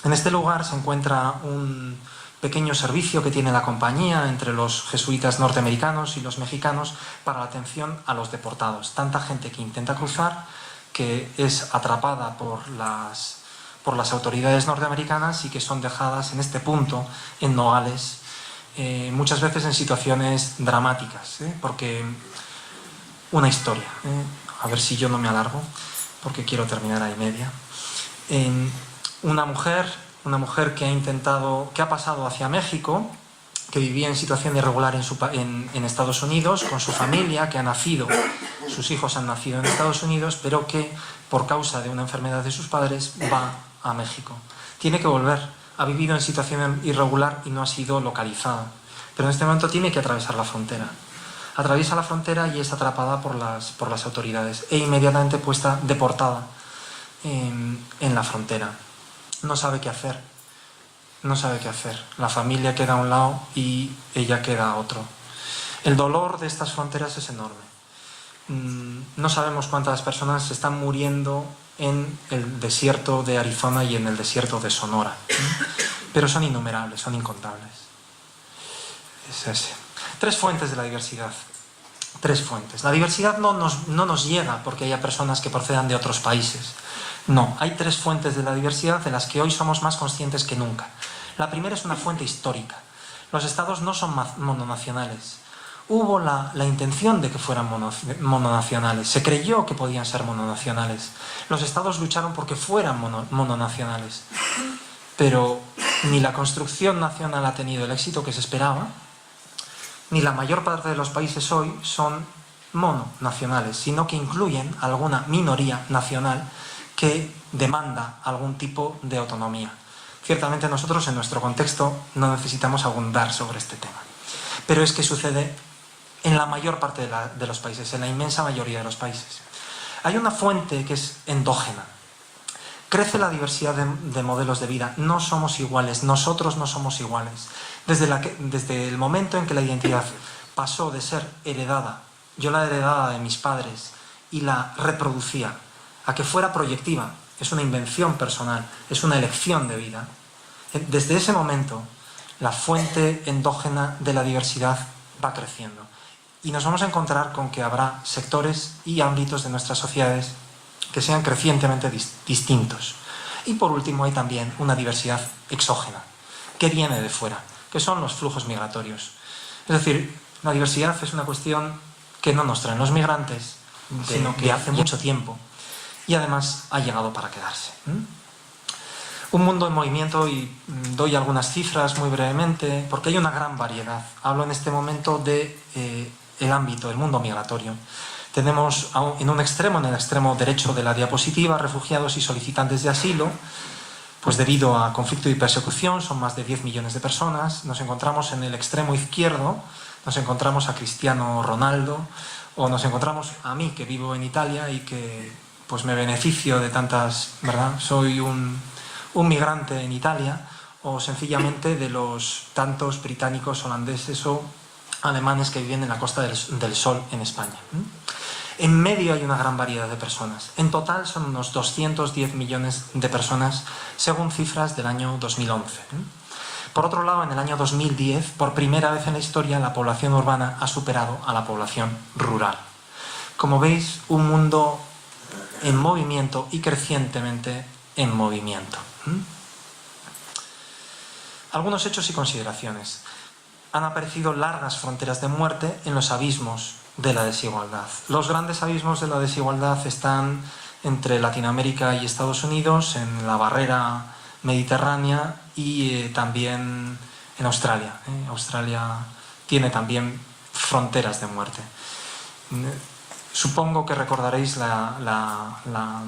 En este lugar se encuentra un pequeño servicio que tiene la compañía entre los jesuitas norteamericanos y los mexicanos para la atención a los deportados. Tanta gente que intenta cruzar, que es atrapada por las autoridades norteamericanas y que son dejadas en este punto, en Nogales, muchas veces en situaciones dramáticas, porque una historia, a ver si yo no me alargo, porque quiero terminar a y media. Una mujer que ha pasado hacia México, que vivía en situación irregular en Estados Unidos, con su familia, sus hijos han nacido en Estados Unidos, pero que por causa de una enfermedad de sus padres va a México. Tiene que volver, ha vivido en situación irregular y no ha sido localizada, pero en este momento tiene que atravesar la frontera. Atraviesa la frontera y es atrapada por las autoridades e inmediatamente deportada en la frontera. No sabe qué hacer. La familia queda a un lado y ella queda a otro. El dolor de estas fronteras es enorme. No sabemos cuántas personas están muriendo en el desierto de Arizona y en el desierto de Sonora, pero son innumerables, son incontables. Es ese. 3 fuentes de la diversidad. 3 fuentes. La diversidad no nos llega porque haya personas que procedan de otros países. No, hay 3 fuentes de la diversidad de las que hoy somos más conscientes que nunca. La primera es una fuente histórica. Los estados no son mononacionales. Hubo la intención de que fueran mononacionales. Se creyó que podían ser mononacionales. Los estados lucharon porque fueran mononacionales. Pero ni la construcción nacional ha tenido el éxito que se esperaba, ni la mayor parte de los países hoy son mononacionales, sino que incluyen alguna minoría nacional que demanda algún tipo de autonomía. Ciertamente nosotros en nuestro contexto no necesitamos abundar sobre este tema, pero es que sucede en la mayor parte de los países, en la inmensa mayoría de los países. Hay una fuente que es endógena, Crece la diversidad de modelos de vida. No somos iguales, nosotros no somos iguales. Desde el momento en que la identidad pasó de ser heredada, yo la heredaba de mis padres y la reproducía, a que fuera proyectiva, es una invención personal, es una elección de vida. Desde ese momento, la fuente endógena de la diversidad va creciendo. Y nos vamos a encontrar con que habrá sectores y ámbitos de nuestras sociedades que sean crecientemente distintos. Y por último hay también una diversidad exógena, que viene de fuera, que son los flujos migratorios. Es decir, la diversidad es una cuestión que no nos traen los migrantes, sino que hace mucho tiempo, y además ha llegado para quedarse. Un mundo en movimiento, y doy algunas cifras muy brevemente, porque hay una gran variedad. Hablo en este momento de el ámbito, el mundo migratorio. Tenemos en el extremo derecho de la diapositiva, refugiados y solicitantes de asilo, pues debido a conflicto y persecución son más de 10 millones de personas. Nos encontramos en el extremo izquierdo, nos encontramos a Cristiano Ronaldo, o nos encontramos a mí, que vivo en Italia y que pues me beneficio de tantas, ¿verdad? Soy un migrante en Italia, o sencillamente de los tantos británicos, holandeses o alemanes que viven en la Costa del Sol en España. En medio hay una gran variedad de personas. En total son unos 210 millones de personas, según cifras del año 2011. Por otro lado, en el año 2010, por primera vez en la historia, la población urbana ha superado a la población rural. Como veis, un mundo en movimiento y crecientemente en movimiento. Algunos hechos y consideraciones. Han aparecido largas fronteras de muerte en los abismos de la desigualdad. Los grandes abismos de la desigualdad están entre Latinoamérica y Estados Unidos, en la barrera mediterránea y también en Australia. Australia tiene también fronteras de muerte. Supongo que recordaréis la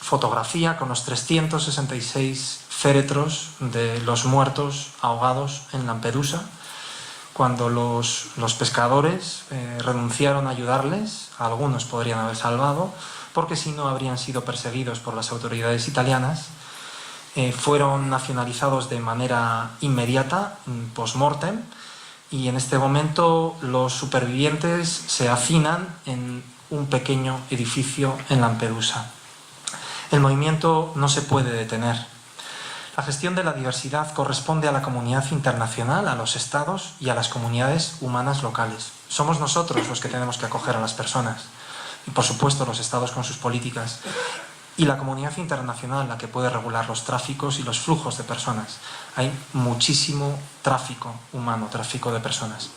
fotografía con los 366 féretros de los muertos ahogados en Lampedusa, cuando los pescadores renunciaron a ayudarles. Algunos podrían haber salvado, porque si no habrían sido perseguidos por las autoridades italianas. Fueron nacionalizados de manera inmediata, post-mortem, y en este momento los supervivientes se hacinan en un pequeño edificio en Lampedusa. El movimiento no se puede detener. La gestión de la diversidad corresponde a la comunidad internacional, a los estados y a las comunidades humanas locales. Somos nosotros los que tenemos que acoger a las personas, y por supuesto los estados con sus políticas, y la comunidad internacional la que puede regular los tráficos y los flujos de personas. Hay muchísimo tráfico humano, tráfico de personas.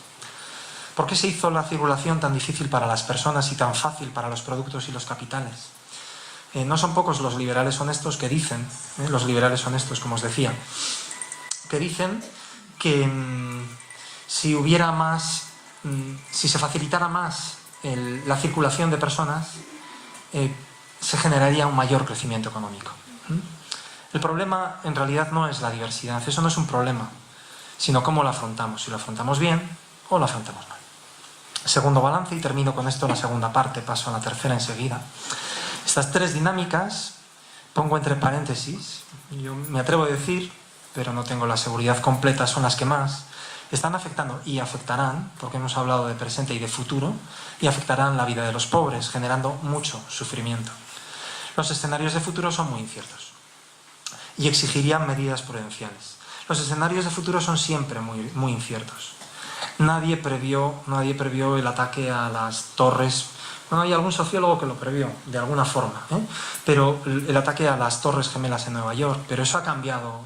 ¿Por qué se hizo la circulación tan difícil para las personas y tan fácil para los productos y los capitales? No son pocos los liberales honestos que dicen, los liberales honestos, como os decía, que dicen que si hubiera más, si se facilitara más la circulación de personas, se generaría un mayor crecimiento económico. El problema en realidad no es la diversidad, eso no es un problema, sino cómo lo afrontamos, si lo afrontamos bien o lo afrontamos mal. Segundo balance, y termino con esto la segunda parte, paso a la tercera enseguida. Estas tres dinámicas, pongo entre paréntesis, yo me atrevo a decir, pero no tengo la seguridad completa, son las que más, están afectando y afectarán, porque hemos hablado de presente y de futuro, y afectarán la vida de los pobres, generando mucho sufrimiento. Los escenarios de futuro son muy inciertos y exigirían medidas prudenciales. Los escenarios de futuro son siempre muy inciertos. Nadie previó el ataque a las torres. Bueno, hay algún sociólogo que lo previó, de alguna forma, pero el ataque a las Torres Gemelas en Nueva York, pero eso ha cambiado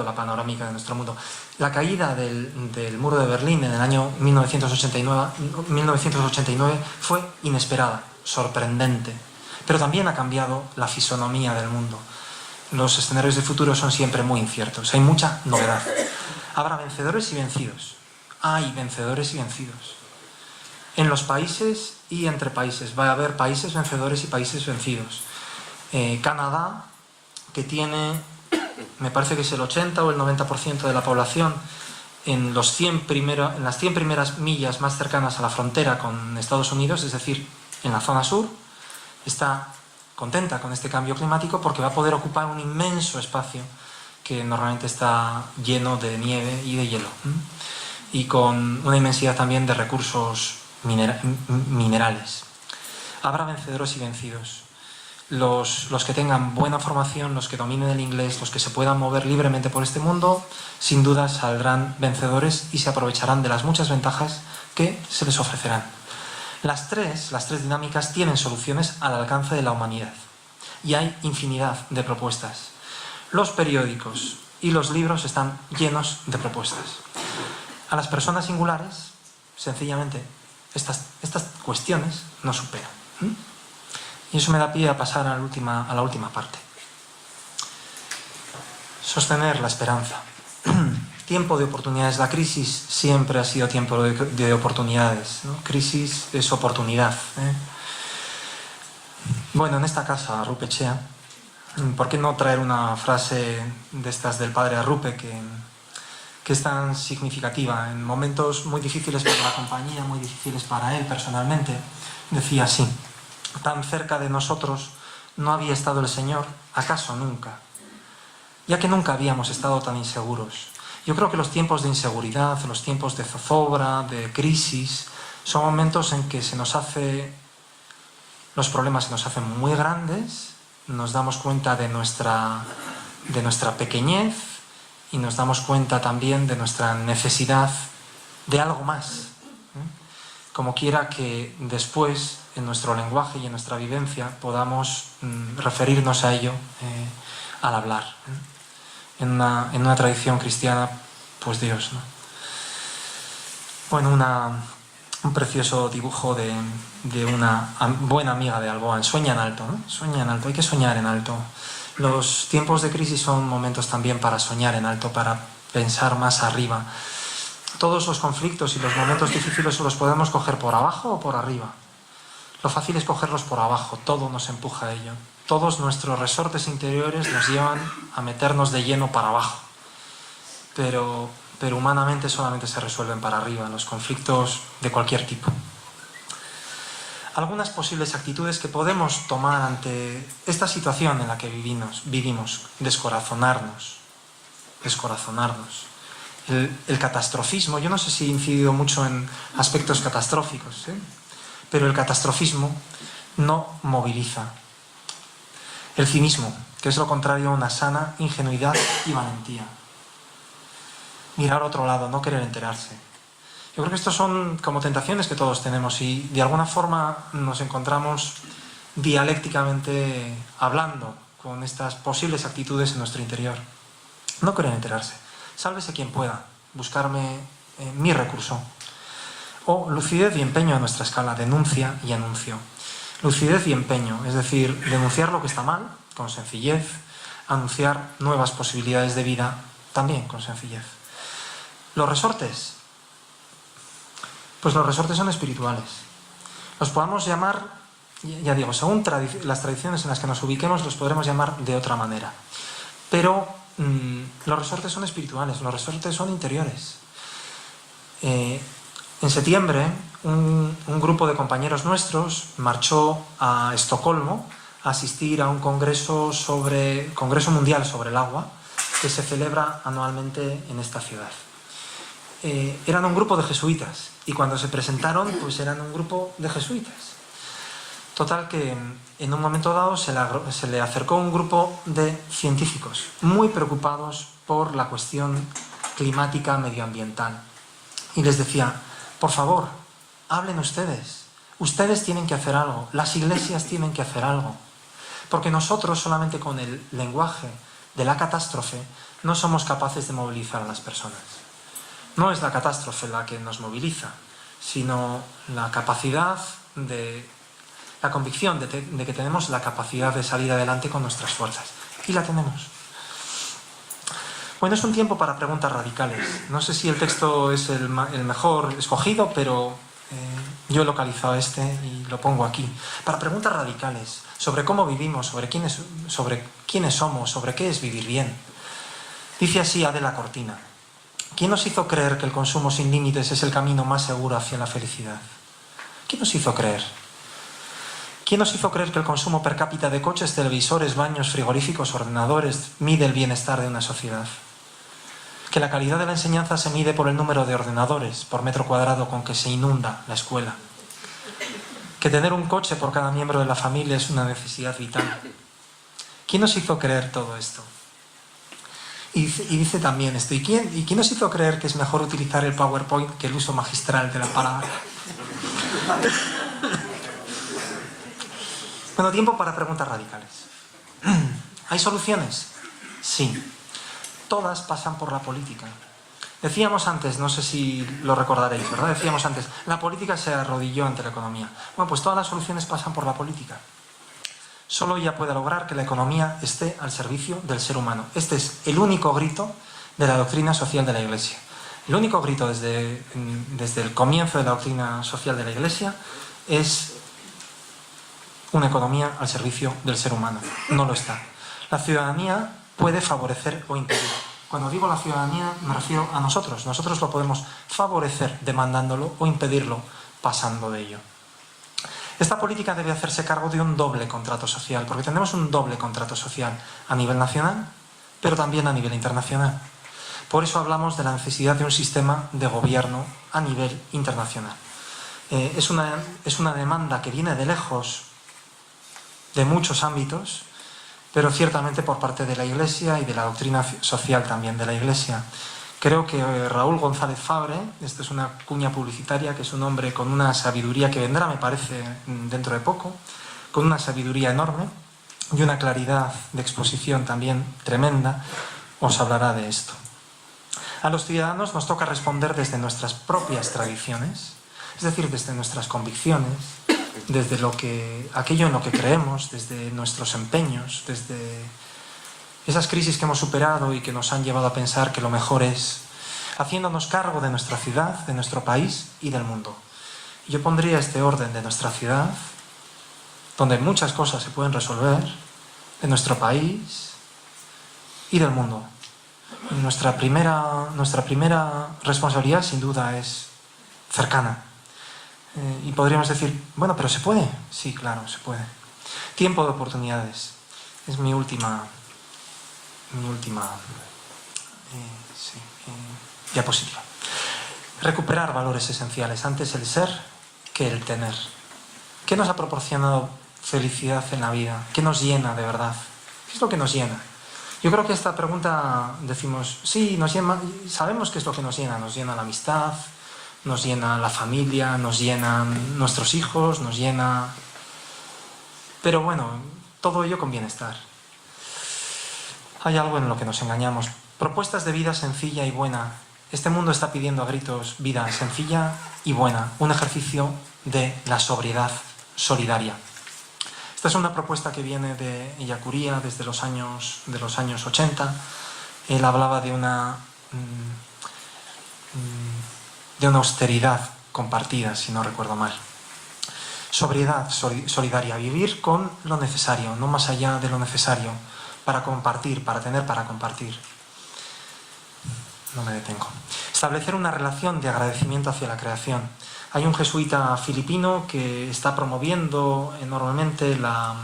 la panorámica de nuestro mundo. La caída del muro de Berlín en el año 1989 fue inesperada, sorprendente, pero también ha cambiado la fisonomía del mundo. Los escenarios de futuro son siempre muy inciertos, hay mucha novedad. Habrá vencedores y vencidos. Hay vencedores y vencidos. En los países y entre países va a haber países vencedores y países vencidos. Canadá, que tiene, me parece que es el 80 o el 90% de la población en las 100 primeras millas más cercanas a la frontera con Estados Unidos, es decir, en la zona sur, está contenta con este cambio climático porque va a poder ocupar un inmenso espacio que normalmente está lleno de nieve y de hielo, y con una inmensidad también de recursos minerales. Habrá vencedores y vencidos. Los que tengan buena formación, los que dominen el inglés, los que se puedan mover libremente por este mundo, sin duda saldrán vencedores y se aprovecharán de las muchas ventajas que se les ofrecerán. Las tres dinámicas tienen soluciones al alcance de la humanidad y hay infinidad de propuestas. Los periódicos y los libros están llenos de propuestas. A las personas singulares, sencillamente, estas cuestiones no superan. Y eso me da pie a pasar a la última parte. Sostener la esperanza. Tiempo de oportunidades. La crisis siempre ha sido tiempo de oportunidades, ¿no? Crisis es oportunidad, ¿eh? Bueno, en esta casa, Arrupe Echea, ¿por qué no traer una frase de estas del padre Arrupe que es tan significativa? En momentos muy difíciles para la compañía, muy difíciles para él personalmente, decía así: tan cerca de nosotros no había estado el Señor, acaso nunca, ya que nunca habíamos estado tan inseguros. Yo creo que los tiempos de inseguridad, los tiempos de zozobra, de crisis, son momentos en que los problemas se nos hacen muy grandes, nos damos cuenta de nuestra pequeñez y nos damos cuenta también de nuestra necesidad de algo más. Como quiera que después, en nuestro lenguaje y en nuestra vivencia, podamos referirnos a ello al hablar. En una tradición cristiana, pues Dios, ¿no? Bueno, un precioso dibujo de una buena amiga de Alboan. Sueña en alto, ¿no? Sueña en alto, hay que soñar en alto. Los tiempos de crisis son momentos también para soñar en alto, para pensar más arriba. Todos los conflictos y los momentos difíciles los podemos coger por abajo o por arriba. Lo fácil es cogerlos por abajo, todo nos empuja a ello. Todos nuestros resortes interiores nos llevan a meternos de lleno para abajo. Pero humanamente solamente se resuelven para arriba, los conflictos de cualquier tipo. Algunas posibles actitudes que podemos tomar ante esta situación en la que vivimos: descorazonarnos. El catastrofismo, yo no sé si he incidido mucho en aspectos catastróficos, pero el catastrofismo no moviliza. El cinismo, que es lo contrario a una sana ingenuidad y valentía. Mirar a otro lado, no querer enterarse. Yo creo que estos son como tentaciones que todos tenemos y de alguna forma nos encontramos dialécticamente hablando con estas posibles actitudes en nuestro interior. No querer enterarse. Sálvese quien pueda, buscarme mi recurso. O lucidez y empeño a nuestra escala, denuncia y anuncio. Lucidez y empeño, es decir, denunciar lo que está mal, con sencillez, anunciar nuevas posibilidades de vida, también con sencillez. Los resortes, pues los resortes son espirituales. Los podemos llamar, ya digo, según las tradiciones en las que nos ubiquemos, los podremos llamar de otra manera. Pero los resortes son espirituales, los resortes son interiores. En septiembre, un grupo de compañeros nuestros marchó a Estocolmo a asistir a un congreso mundial sobre el agua que se celebra anualmente en esta ciudad. Eran un grupo de jesuitas y cuando se presentaron, pues eran un grupo de jesuitas. Total que en un momento dado se le acercó un grupo de científicos muy preocupados por la cuestión climática medioambiental y les decía: por favor, hablen ustedes tienen que hacer algo, las iglesias tienen que hacer algo, porque nosotros solamente con el lenguaje de la catástrofe no somos capaces de movilizar a las personas. No es la catástrofe la que nos moviliza, sino la convicción de que tenemos la capacidad de salir adelante con nuestras fuerzas. Y la tenemos. Bueno, es un tiempo para preguntas radicales. No sé si el texto es el mejor escogido, pero yo he localizado este y lo pongo aquí. Para preguntas radicales sobre cómo vivimos, sobre quiénes somos, sobre qué es vivir bien. Dice así Adela Cortina: ¿quién nos hizo creer que el consumo sin límites es el camino más seguro hacia la felicidad? ¿Quién nos hizo creer? ¿Quién nos hizo creer que el consumo per cápita de coches, televisores, baños, frigoríficos, ordenadores mide el bienestar de una sociedad? Que la calidad de la enseñanza se mide por el número de ordenadores por metro cuadrado con que se inunda la escuela. Que tener un coche por cada miembro de la familia es una necesidad vital. ¿Quién nos hizo creer todo esto? Y dice también esto, ¿y quién nos hizo creer que es mejor utilizar el PowerPoint que el uso magistral de la palabra? Bueno, tiempo para preguntas radicales. ¿Hay soluciones? Sí. Todas pasan por la política. Decíamos antes, no sé si lo recordaréis, ¿verdad? Decíamos antes, la política se arrodilló ante la economía. Bueno, pues todas las soluciones pasan por la política. Solo ella puede lograr que la economía esté al servicio del ser humano. Este es el único grito de la doctrina social de la Iglesia. El único grito desde el comienzo de la doctrina social de la Iglesia es una economía al servicio del ser humano. No lo está. La ciudadanía puede favorecer o impedir. Cuando digo la ciudadanía me refiero a nosotros. Nosotros lo podemos favorecer demandándolo o impedirlo pasando de ello. Esta política debe hacerse cargo de un doble contrato social, porque tenemos un doble contrato social a nivel nacional, pero también a nivel internacional. Por eso hablamos de la necesidad de un sistema de gobierno a nivel internacional. Es una demanda que viene de lejos, de muchos ámbitos, pero ciertamente por parte de la Iglesia y de la doctrina social también de la Iglesia. Creo que Raúl González Fabre, esto es una cuña publicitaria, que es un hombre con una sabiduría que vendrá, me parece, dentro de poco, con una sabiduría enorme y una claridad de exposición también tremenda, os hablará de esto. A los ciudadanos nos toca responder desde nuestras propias tradiciones, es decir, desde nuestras convicciones, desde aquello en lo que creemos, desde nuestros empeños, desde esas crisis que hemos superado y que nos han llevado a pensar que lo mejor es haciéndonos cargo de nuestra ciudad, de nuestro país y del mundo. Yo pondría este orden de nuestra ciudad, donde muchas cosas se pueden resolver, de nuestro país y del mundo. Nuestra primera responsabilidad, sin duda, es cercana. Y podríamos decir, bueno, pero ¿se puede? Sí, claro, se puede. Tiempo de oportunidades. Es mi última diapositiva. Recuperar valores esenciales. Antes el ser que el tener. ¿Qué nos ha proporcionado felicidad en la vida? ¿Qué nos llena de verdad? ¿Qué es lo que nos llena? Yo creo que esta pregunta decimos, sí, nos llena, sabemos qué es lo que nos llena. Nos llena la amistad, nos llena la familia, nos llenan nuestros hijos, nos llena... Pero bueno, todo ello con bienestar. Hay algo en lo que nos engañamos. Propuestas de vida sencilla y buena. Este mundo está pidiendo a gritos vida sencilla y buena. Un ejercicio de la sobriedad solidaria. Esta es una propuesta que viene de Ellacuría desde los años 80. Él hablaba de una austeridad compartida, si no recuerdo mal. Sobriedad solidaria. Vivir con lo necesario, no más allá de lo necesario. Para compartir, para tener para compartir. No me detengo. Establecer una relación de agradecimiento hacia la creación. Hay un jesuita filipino que está promoviendo enormemente la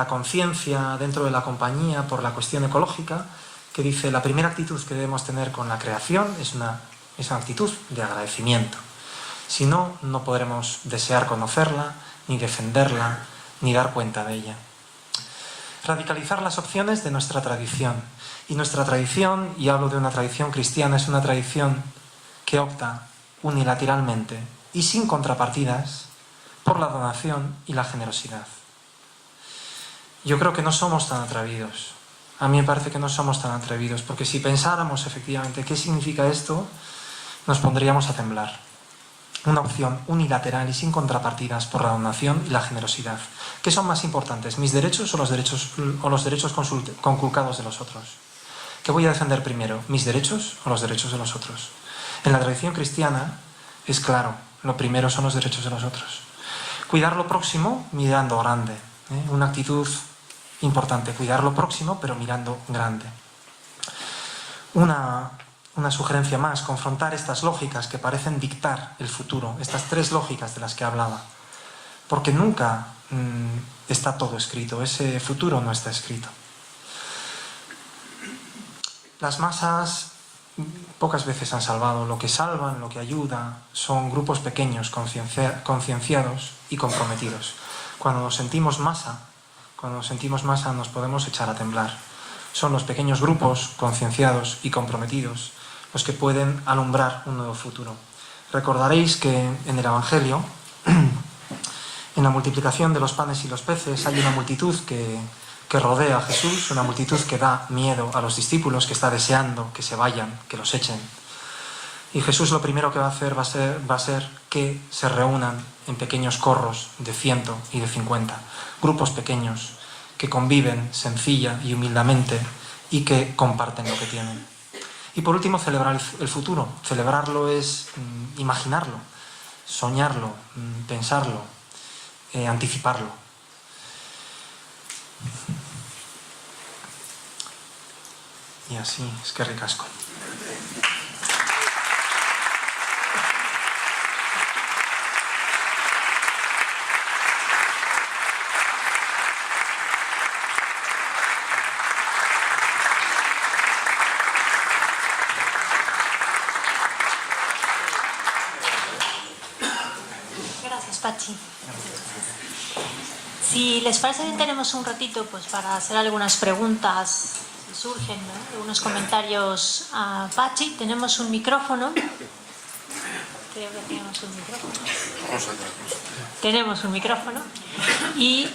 conciencia dentro de la compañía por la cuestión ecológica, que dice la primera actitud que debemos tener con la creación es una actitud de agradecimiento. Si no, no podremos desear conocerla, ni defenderla, ni dar cuenta de ella. Radicalizar las opciones de nuestra tradición. Y nuestra tradición, y hablo de una tradición cristiana, es una tradición que opta unilateralmente y sin contrapartidas por la donación y la generosidad. Yo creo que no somos tan atrevidos. A mí me parece que no somos tan atrevidos, porque si pensáramos efectivamente qué significa esto, nos pondríamos a temblar. Una opción unilateral y sin contrapartidas por la donación y la generosidad. ¿Qué son más importantes, mis derechos o los derechos conculcados de los otros? ¿Qué voy a defender primero, mis derechos o los derechos de los otros? En la tradición cristiana es claro, lo primero son los derechos de los otros. Cuidar lo próximo mirando grande, una actitud importante, cuidar lo próximo pero mirando grande. Una sugerencia más, confrontar estas lógicas que parecen dictar el futuro, estas tres lógicas de las que hablaba. porque nunca está todo escrito, ese futuro no está escrito. Las masas pocas veces han salvado. Lo que salvan, lo que ayuda, son grupos pequeños, concienciados y comprometidos. Cuando nos sentimos masa nos podemos echar a temblar. Son los pequeños grupos concienciados y comprometidos los que pueden alumbrar un nuevo futuro. Recordaréis que en el Evangelio, en la multiplicación de los panes y los peces, hay una multitud que rodea a Jesús, una multitud que da miedo a los discípulos, que está deseando que se vayan, que los echen. Y Jesús lo primero que va a hacer va a ser que se reúnan en pequeños corros de 100 y de 50, grupos pequeños que conviven sencilla y humildemente y que comparten lo que tienen. Y por último, celebrar el futuro. Celebrarlo es imaginarlo, soñarlo, pensarlo, anticiparlo. Y así, es que ricasco. Gracias, Pachi. Si les parece bien, tenemos un ratito pues para hacer algunas preguntas si surgen, ¿no? Algunos comentarios a Pachi. Tenemos un micrófono. Creo que tenemos un micrófono. Tenemos un micrófono. Y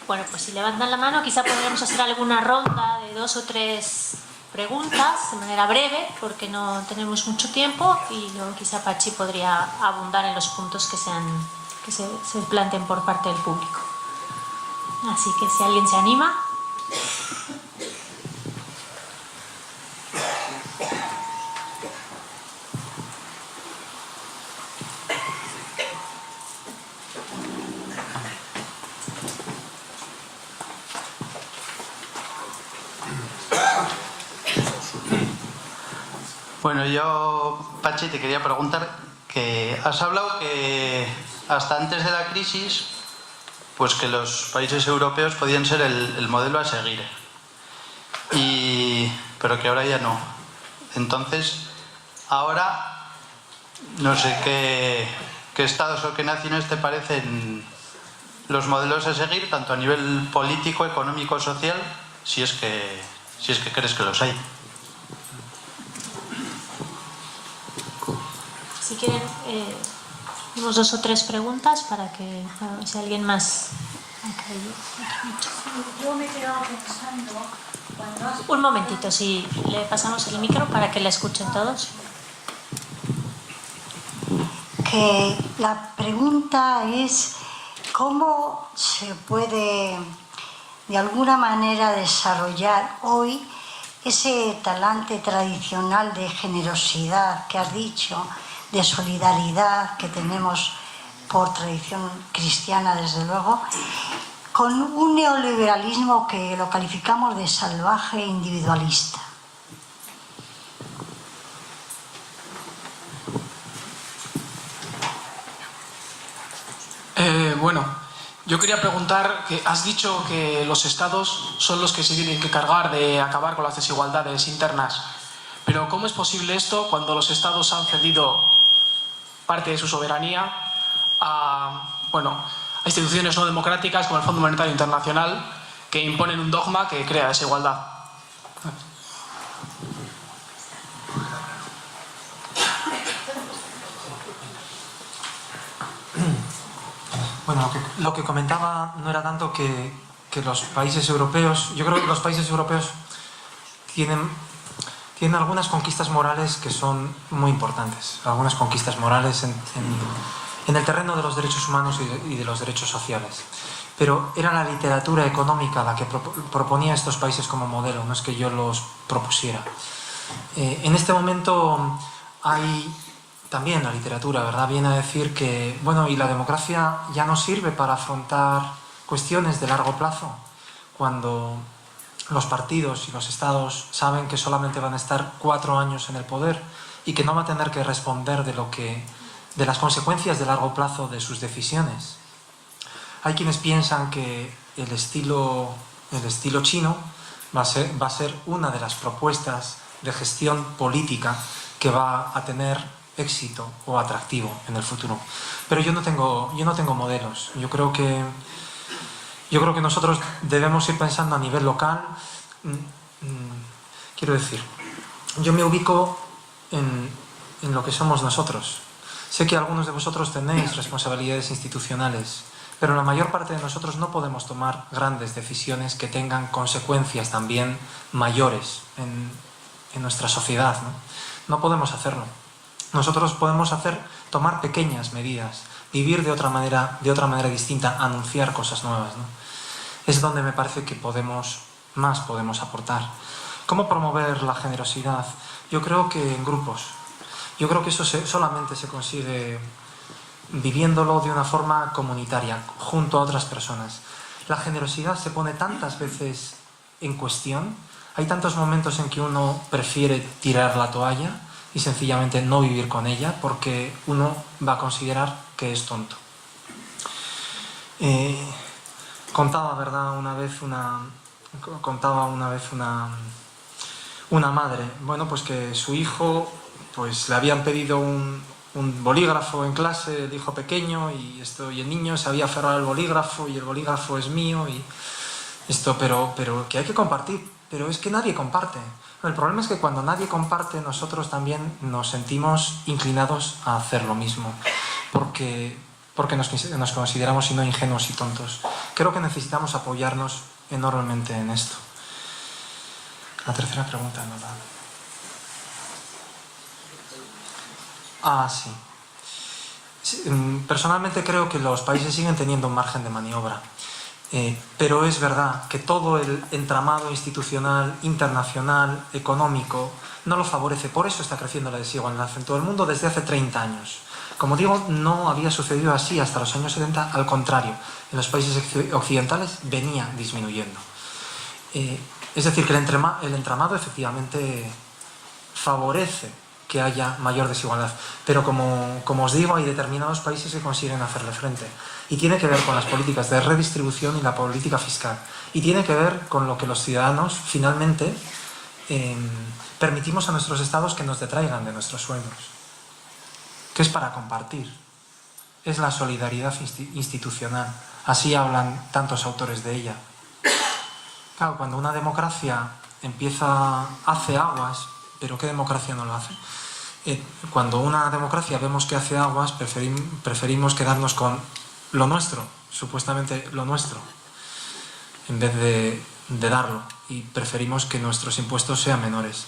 bueno, pues si levantan la mano, quizá podríamos hacer alguna ronda de 2 o 3 preguntas de manera breve, porque no tenemos mucho tiempo, y luego quizá Pachi podría abundar en los puntos que se planteen por parte del público. Así que si alguien se anima. Bueno, yo, Pachi, te quería preguntar que has hablado que hasta antes de la crisis, pues que los países europeos podían ser el modelo a seguir, pero que ahora ya no. Entonces, ahora, no sé qué estados o qué naciones te parecen los modelos a seguir, tanto a nivel político, económico, social, si es que crees que los hay. Si quieren, tenemos 2 o 3 preguntas para que, si alguien más ha caído. Yo me he quedado pensando cuando Un momentito, si le pasamos el micro para que la escuchen todos. que la pregunta es cómo se puede de alguna manera desarrollar hoy ese talante tradicional de generosidad que has dicho, de solidaridad que tenemos por tradición cristiana, desde luego, con un neoliberalismo que lo calificamos de salvaje e individualista. Bueno, yo quería preguntar, que has dicho que los estados son los que se tienen que cargar de acabar con las desigualdades internas, pero ¿cómo es posible esto cuando los estados han cedido parte de su soberanía a instituciones no democráticas como el Fondo Monetario Internacional, que imponen un dogma que crea desigualdad? Bueno, lo que comentaba no era tanto que los países europeos... Yo creo que los países europeos tienen algunas conquistas morales que son muy importantes. Algunas conquistas morales en el terreno de los derechos humanos y de los derechos sociales. Pero era la literatura económica la que proponía a estos países como modelo, no es que yo los propusiera. En este momento hay... También la literatura, ¿verdad?, viene a decir que, bueno, y la democracia ya no sirve para afrontar cuestiones de largo plazo, cuando los partidos y los estados saben que solamente van a estar 4 años en el poder y que no va a tener que responder de las consecuencias de largo plazo de sus decisiones. Hay quienes piensan que el estilo chino va a ser una de las propuestas de gestión política que va a tener éxito o atractivo en el futuro. Pero yo no tengo modelos. Yo creo que nosotros debemos ir pensando a nivel local. Quiero decir, yo me ubico en lo que somos nosotros. Sé que algunos de vosotros tenéis responsabilidades institucionales, pero la mayor parte de nosotros no podemos tomar grandes decisiones que tengan consecuencias también mayores en nuestra sociedad, ¿no? No podemos hacerlo. Nosotros podemos tomar pequeñas medidas, vivir de otra manera distinta, anunciar cosas nuevas, ¿no? Es donde me parece que más podemos aportar. ¿Cómo promover la generosidad? Yo creo que en grupos. Yo creo que eso solamente se consigue viviéndolo de una forma comunitaria, junto a otras personas. La generosidad se pone tantas veces en cuestión, hay tantos momentos en que uno prefiere tirar la toalla y sencillamente no vivir con ella porque uno va a considerar que es tonto. Contaba una vez una madre, bueno, pues que su hijo, pues le habían pedido un bolígrafo en clase, el hijo pequeño, y el niño se había aferrado al bolígrafo y el bolígrafo es mío y esto, pero que hay que compartir, pero es que nadie comparte. El problema es que cuando nadie comparte, nosotros también nos sentimos inclinados a hacer lo mismo, porque nos consideramos si no ingenuos y tontos. Creo que necesitamos apoyarnos enormemente en esto. La tercera pregunta no la... Sí. Personalmente creo que los países siguen teniendo un margen de maniobra, pero es verdad que todo el entramado institucional, internacional, económico, no lo favorece. Por eso está creciendo la desigualdad en todo el mundo desde hace 30 años. Como digo, no había sucedido así hasta los años 70, al contrario, en los países occidentales venía disminuyendo. Es decir, que el entramado efectivamente favorece que haya mayor desigualdad, pero como os digo, hay determinados países que consiguen hacerle frente, y tiene que ver con las políticas de redistribución y la política fiscal, y tiene que ver con lo que los ciudadanos finalmente permitimos a nuestros estados que nos detraigan de nuestros sueños, que es para compartir, es la solidaridad institucional. Así hablan tantos autores de ella. Claro, cuando una democracia hace aguas, pero ¿qué democracia no lo hace? Cuando una democracia vemos que hace aguas, preferimos quedarnos con lo nuestro, supuestamente lo nuestro, en vez de darlo, y preferimos que nuestros impuestos sean menores.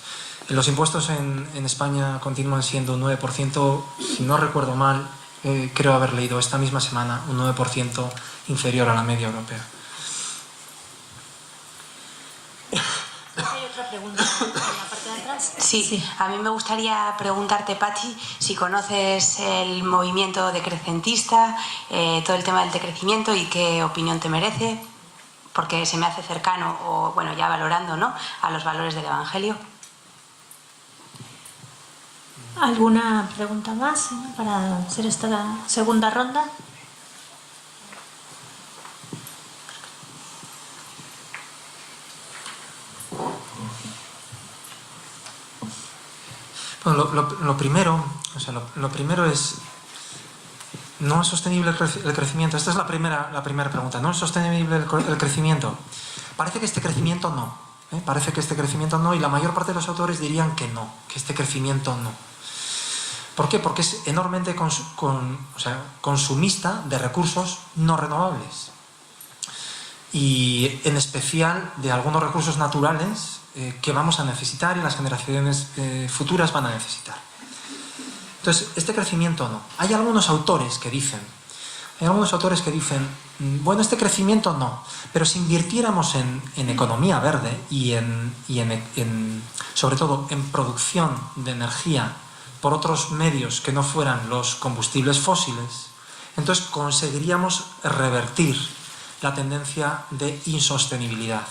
Los impuestos en España continúan siendo un 9%, si no recuerdo mal, creo haber leído esta misma semana, un 9% inferior a la media europea. ¿Hay otra pregunta en la parte de atrás? Sí, a mí me gustaría preguntarte, Patxi, si conoces el movimiento decrecentista, todo el tema del decrecimiento y qué opinión te merece, porque se me hace cercano, o bueno, ya valorando, ¿no?, a los valores del Evangelio. ¿Alguna pregunta más para hacer esta segunda ronda? Bueno, lo primero es, ¿no es sostenible el crecimiento? Esta es la primera pregunta. ¿No es sostenible el crecimiento? Parece que este crecimiento no. Parece que este crecimiento no, y la mayor parte de los autores dirían que no, que este crecimiento no. ¿Por qué? Porque es enormemente consumista de recursos no renovables. Y en especial de algunos recursos naturales que vamos a necesitar y las generaciones futuras van a necesitar. Entonces, este crecimiento no. Hay algunos autores que dicen, bueno, este crecimiento no, pero si invirtiéramos en economía verde y sobre todo en producción de energía por otros medios que no fueran los combustibles fósiles, entonces conseguiríamos revertir la tendencia de insostenibilidad,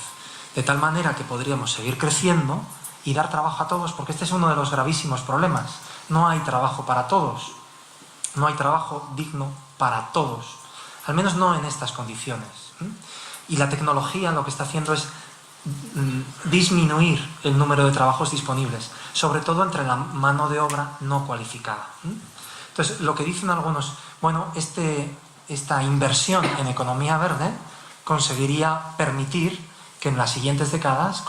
de tal manera que podríamos seguir creciendo y dar trabajo a todos, porque este es uno de los gravísimos problemas. No hay trabajo para todos, no hay trabajo digno para todos. al menos no en estas condiciones. Y la tecnología lo que está haciendo es disminuir el número de trabajos disponibles, sobre todo entre la mano de obra no cualificada. Entonces, lo que dicen algunos, bueno, esta inversión en economía verde conseguiría permitir que en las siguientes décadas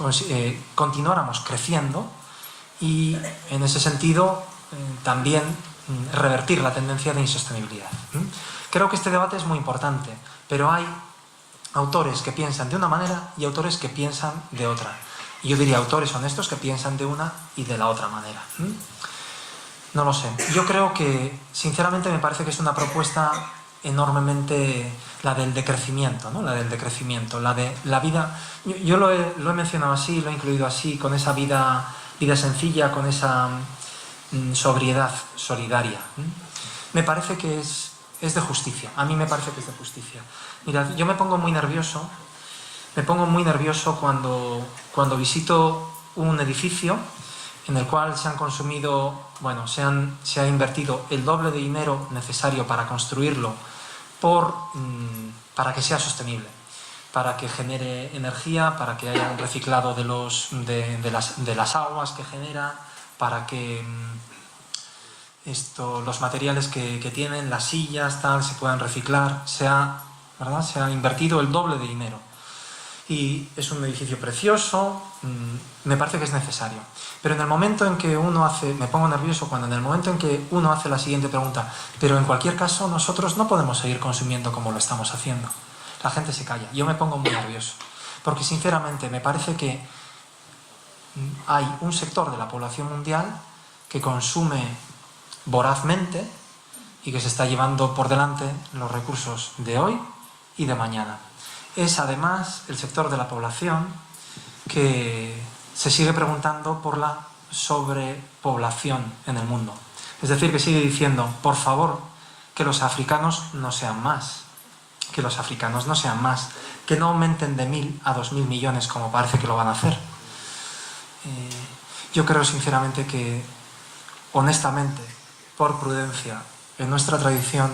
continuáramos creciendo y, en ese sentido, también revertir la tendencia de insostenibilidad. Creo que este debate es muy importante, pero hay autores que piensan de una manera y autores que piensan de otra. Y yo diría autores honestos que piensan de una y de la otra manera. No lo sé. Yo creo que, sinceramente, me parece que es una propuesta enormemente la del decrecimiento, ¿no? La del decrecimiento, la de la vida. Yo lo he mencionado así, lo he incluido así, con esa vida sencilla, con esa sobriedad solidaria. Me parece que es de justicia. A mí me parece que es de justicia. Mirad, yo me pongo muy nervioso cuando visito un edificio en el cual se han consumido, bueno, se ha invertido el doble de dinero necesario para construirlo para que sea sostenible, para que genere energía, para que haya un reciclado de las aguas que genera, para que los materiales que tienen, las sillas, tal, se puedan reciclar. Se ha invertido el doble de dinero. Y es un edificio precioso, me parece que es necesario. Pero en el momento en que uno me pongo nervioso cuando en el momento en que uno hace la siguiente pregunta, pero en cualquier caso nosotros no podemos seguir consumiendo como lo estamos haciendo. La gente se calla. Yo me pongo muy nervioso. Porque sinceramente me parece que hay un sector de la población mundial que consume vorazmente y que se está llevando por delante los recursos de hoy y de mañana. Es además el sector de la población que se sigue preguntando por la sobrepoblación en el mundo. Es decir, que sigue diciendo, por favor, que los africanos no sean más, que los africanos no sean más, que no aumenten de 1.000 a 2.000 millones como parece que lo van a hacer. Yo creo sinceramente que, honestamente, por prudencia, en nuestra tradición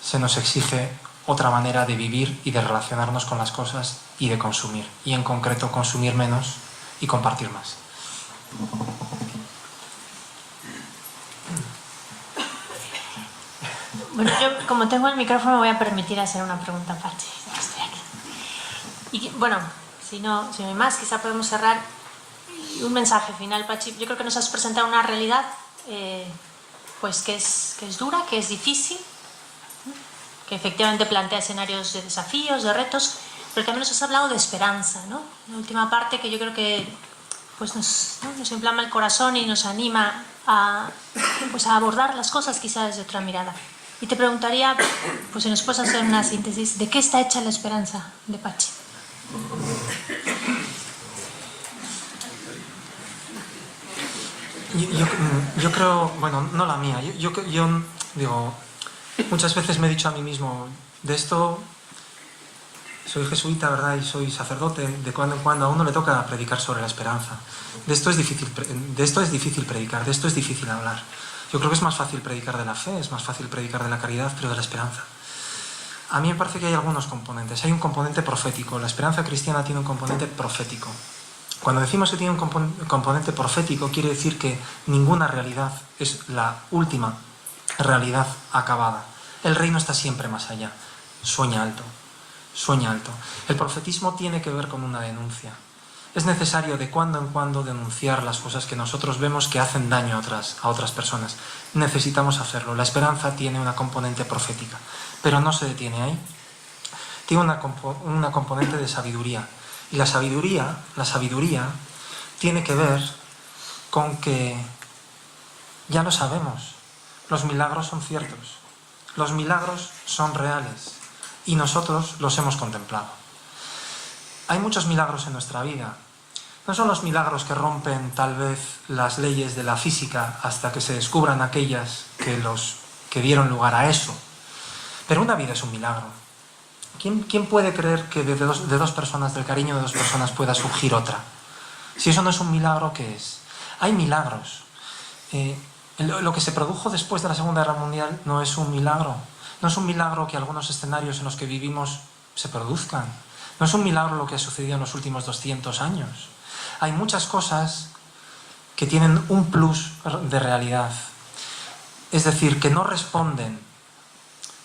se nos exige otra manera de vivir y de relacionarnos con las cosas y de consumir. Y en concreto consumir menos y compartir más. Bueno, yo como tengo el micrófono me voy a permitir hacer una pregunta, Pachi, ya que estoy aquí. Y bueno, si no hay más, quizá podemos cerrar. Un mensaje final, Pachi. Yo creo que nos has presentado una realidad pues que es dura, que es difícil, que efectivamente plantea escenarios de desafíos, de retos, pero también nos has hablado de esperanza, ¿no? La última parte que yo creo que pues nos inflama el corazón y nos anima a abordar las cosas quizás desde otra mirada. Y te preguntaría, pues si nos puedes hacer una síntesis, ¿de qué está hecha la esperanza de Pachi? Yo creo, bueno, no la mía, yo digo, muchas veces me he dicho a mí mismo, de esto, soy jesuita, ¿verdad? Y soy sacerdote, de cuando en cuando a uno le toca predicar sobre la esperanza. De esto es difícil predicar, de esto es difícil hablar. Yo creo que es más fácil predicar de la fe, es más fácil predicar de la caridad, pero de la esperanza. A mí me parece que hay algunos componentes. Hay un componente profético, la esperanza cristiana tiene un componente profético. Cuando decimos que tiene un componente profético, quiere decir que ninguna realidad es la última realidad acabada. El reino está siempre más allá. Sueña alto, sueña alto. El profetismo tiene que ver con una denuncia. Es necesario de cuando en cuando denunciar las cosas que nosotros vemos que hacen daño a otras personas. Necesitamos hacerlo. La esperanza tiene una componente profética, pero no se detiene ahí. Tiene una componente de sabiduría. Y la sabiduría tiene que ver con que, ya lo sabemos, los milagros son ciertos, los milagros son reales y nosotros los hemos contemplado. Hay muchos milagros en nuestra vida. No son los milagros que rompen tal vez las leyes de la física hasta que se descubran aquellas que dieron lugar a eso, pero una vida es un milagro. ¿Quién puede creer que de dos personas, del cariño de dos personas, pueda surgir otra? Si eso no es un milagro, ¿qué es? Hay milagros. Lo que se produjo después de la Segunda Guerra Mundial no es un milagro. No es un milagro que algunos escenarios en los que vivimos se produzcan. No es un milagro lo que ha sucedido en los últimos 200 años. Hay muchas cosas que tienen un plus de realidad. Es decir, que no responden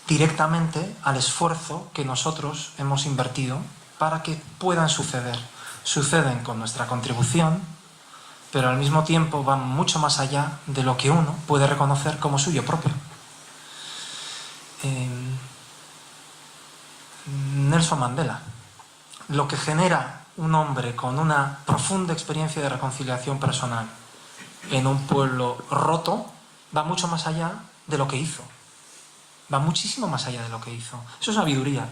directamente al esfuerzo que nosotros hemos invertido para que puedan suceder. Suceden con nuestra contribución, pero al mismo tiempo van mucho más allá de lo que uno puede reconocer como suyo propio. Nelson Mandela. Lo que genera un hombre con una profunda experiencia de reconciliación personal en un pueblo roto va mucho más allá de lo que hizo. Va muchísimo más allá de lo que hizo. Eso es sabiduría.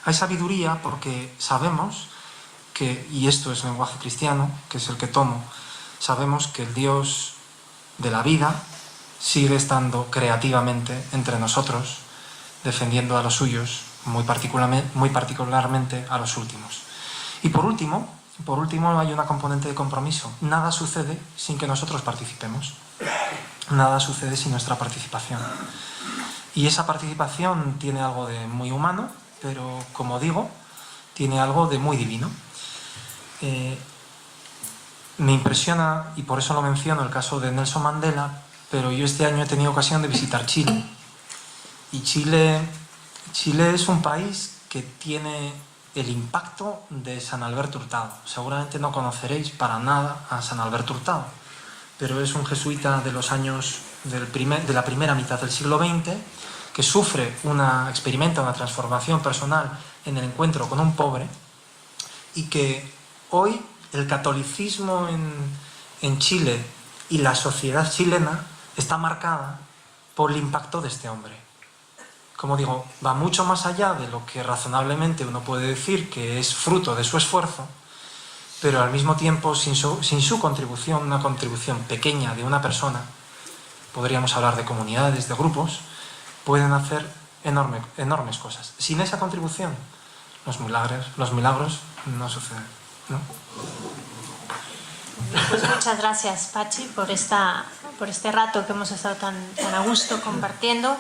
Hay sabiduría porque sabemos que, y esto es lenguaje cristiano, que es el que tomo, sabemos que el Dios de la vida sigue estando creativamente entre nosotros, defendiendo a los suyos, muy particularmente a los últimos. Y por último hay una componente de compromiso. Nada sucede sin que nosotros participemos. Nada sucede sin nuestra participación. Y esa participación tiene algo de muy humano, pero como digo, tiene algo de muy divino. Me impresiona, y por eso lo menciono, el caso de Nelson Mandela, pero yo este año he tenido ocasión de visitar Chile. Y Chile es un país que tiene el impacto de San Alberto Hurtado. Seguramente no conoceréis para nada a San Alberto Hurtado, pero es un jesuita de los años de la primera mitad del siglo XX que experimenta una transformación personal en el encuentro con un pobre, y que hoy el catolicismo en Chile y la sociedad chilena está marcada por el impacto de este hombre. Como digo, va mucho más allá de lo que razonablemente uno puede decir que es fruto de su esfuerzo, pero al mismo tiempo, sin su contribución, una contribución pequeña de una persona, podríamos hablar de comunidades, de grupos, pueden hacer enormes cosas. Sin esa contribución, los milagros no suceden, ¿no? Pues muchas gracias, Pachi, por este rato que hemos estado tan a gusto compartiendo.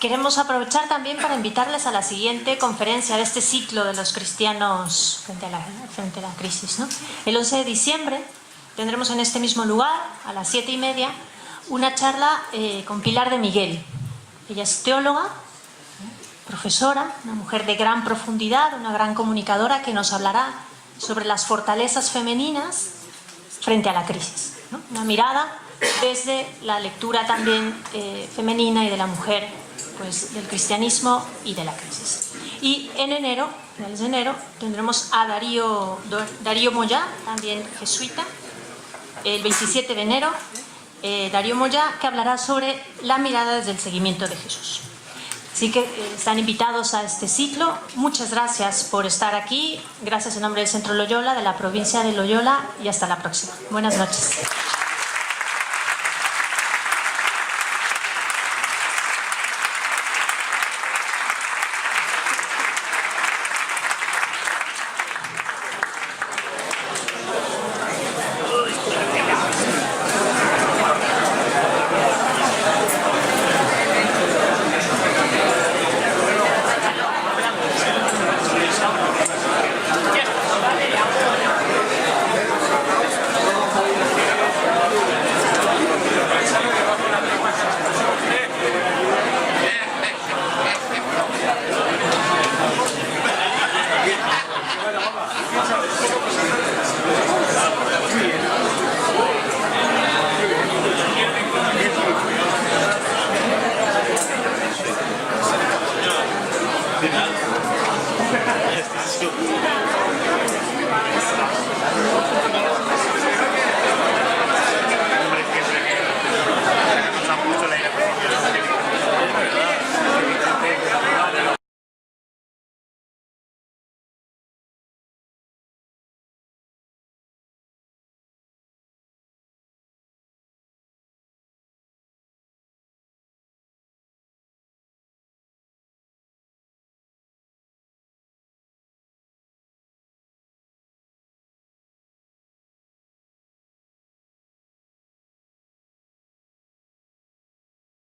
Queremos aprovechar también para invitarles a la siguiente conferencia de este ciclo de los cristianos frente a la crisis, ¿no? El 11 de diciembre tendremos en este mismo lugar, a las 7:30, una charla con Pilar de Miguel. Ella es teóloga, profesora, una mujer de gran profundidad, una gran comunicadora, que nos hablará sobre las fortalezas femeninas frente a la crisis, ¿no? Una mirada desde la lectura también femenina y de la mujer, pues del cristianismo y de la crisis. Y en enero, finales de enero, tendremos a Darío Moyá, también jesuita, el 27 de enero, Darío Moyá, que hablará sobre la mirada desde el seguimiento de Jesús. Así que están invitados a este ciclo. Muchas gracias por estar aquí. Gracias en nombre del Centro Loyola, de la provincia de Loyola, y hasta la próxima. Buenas noches.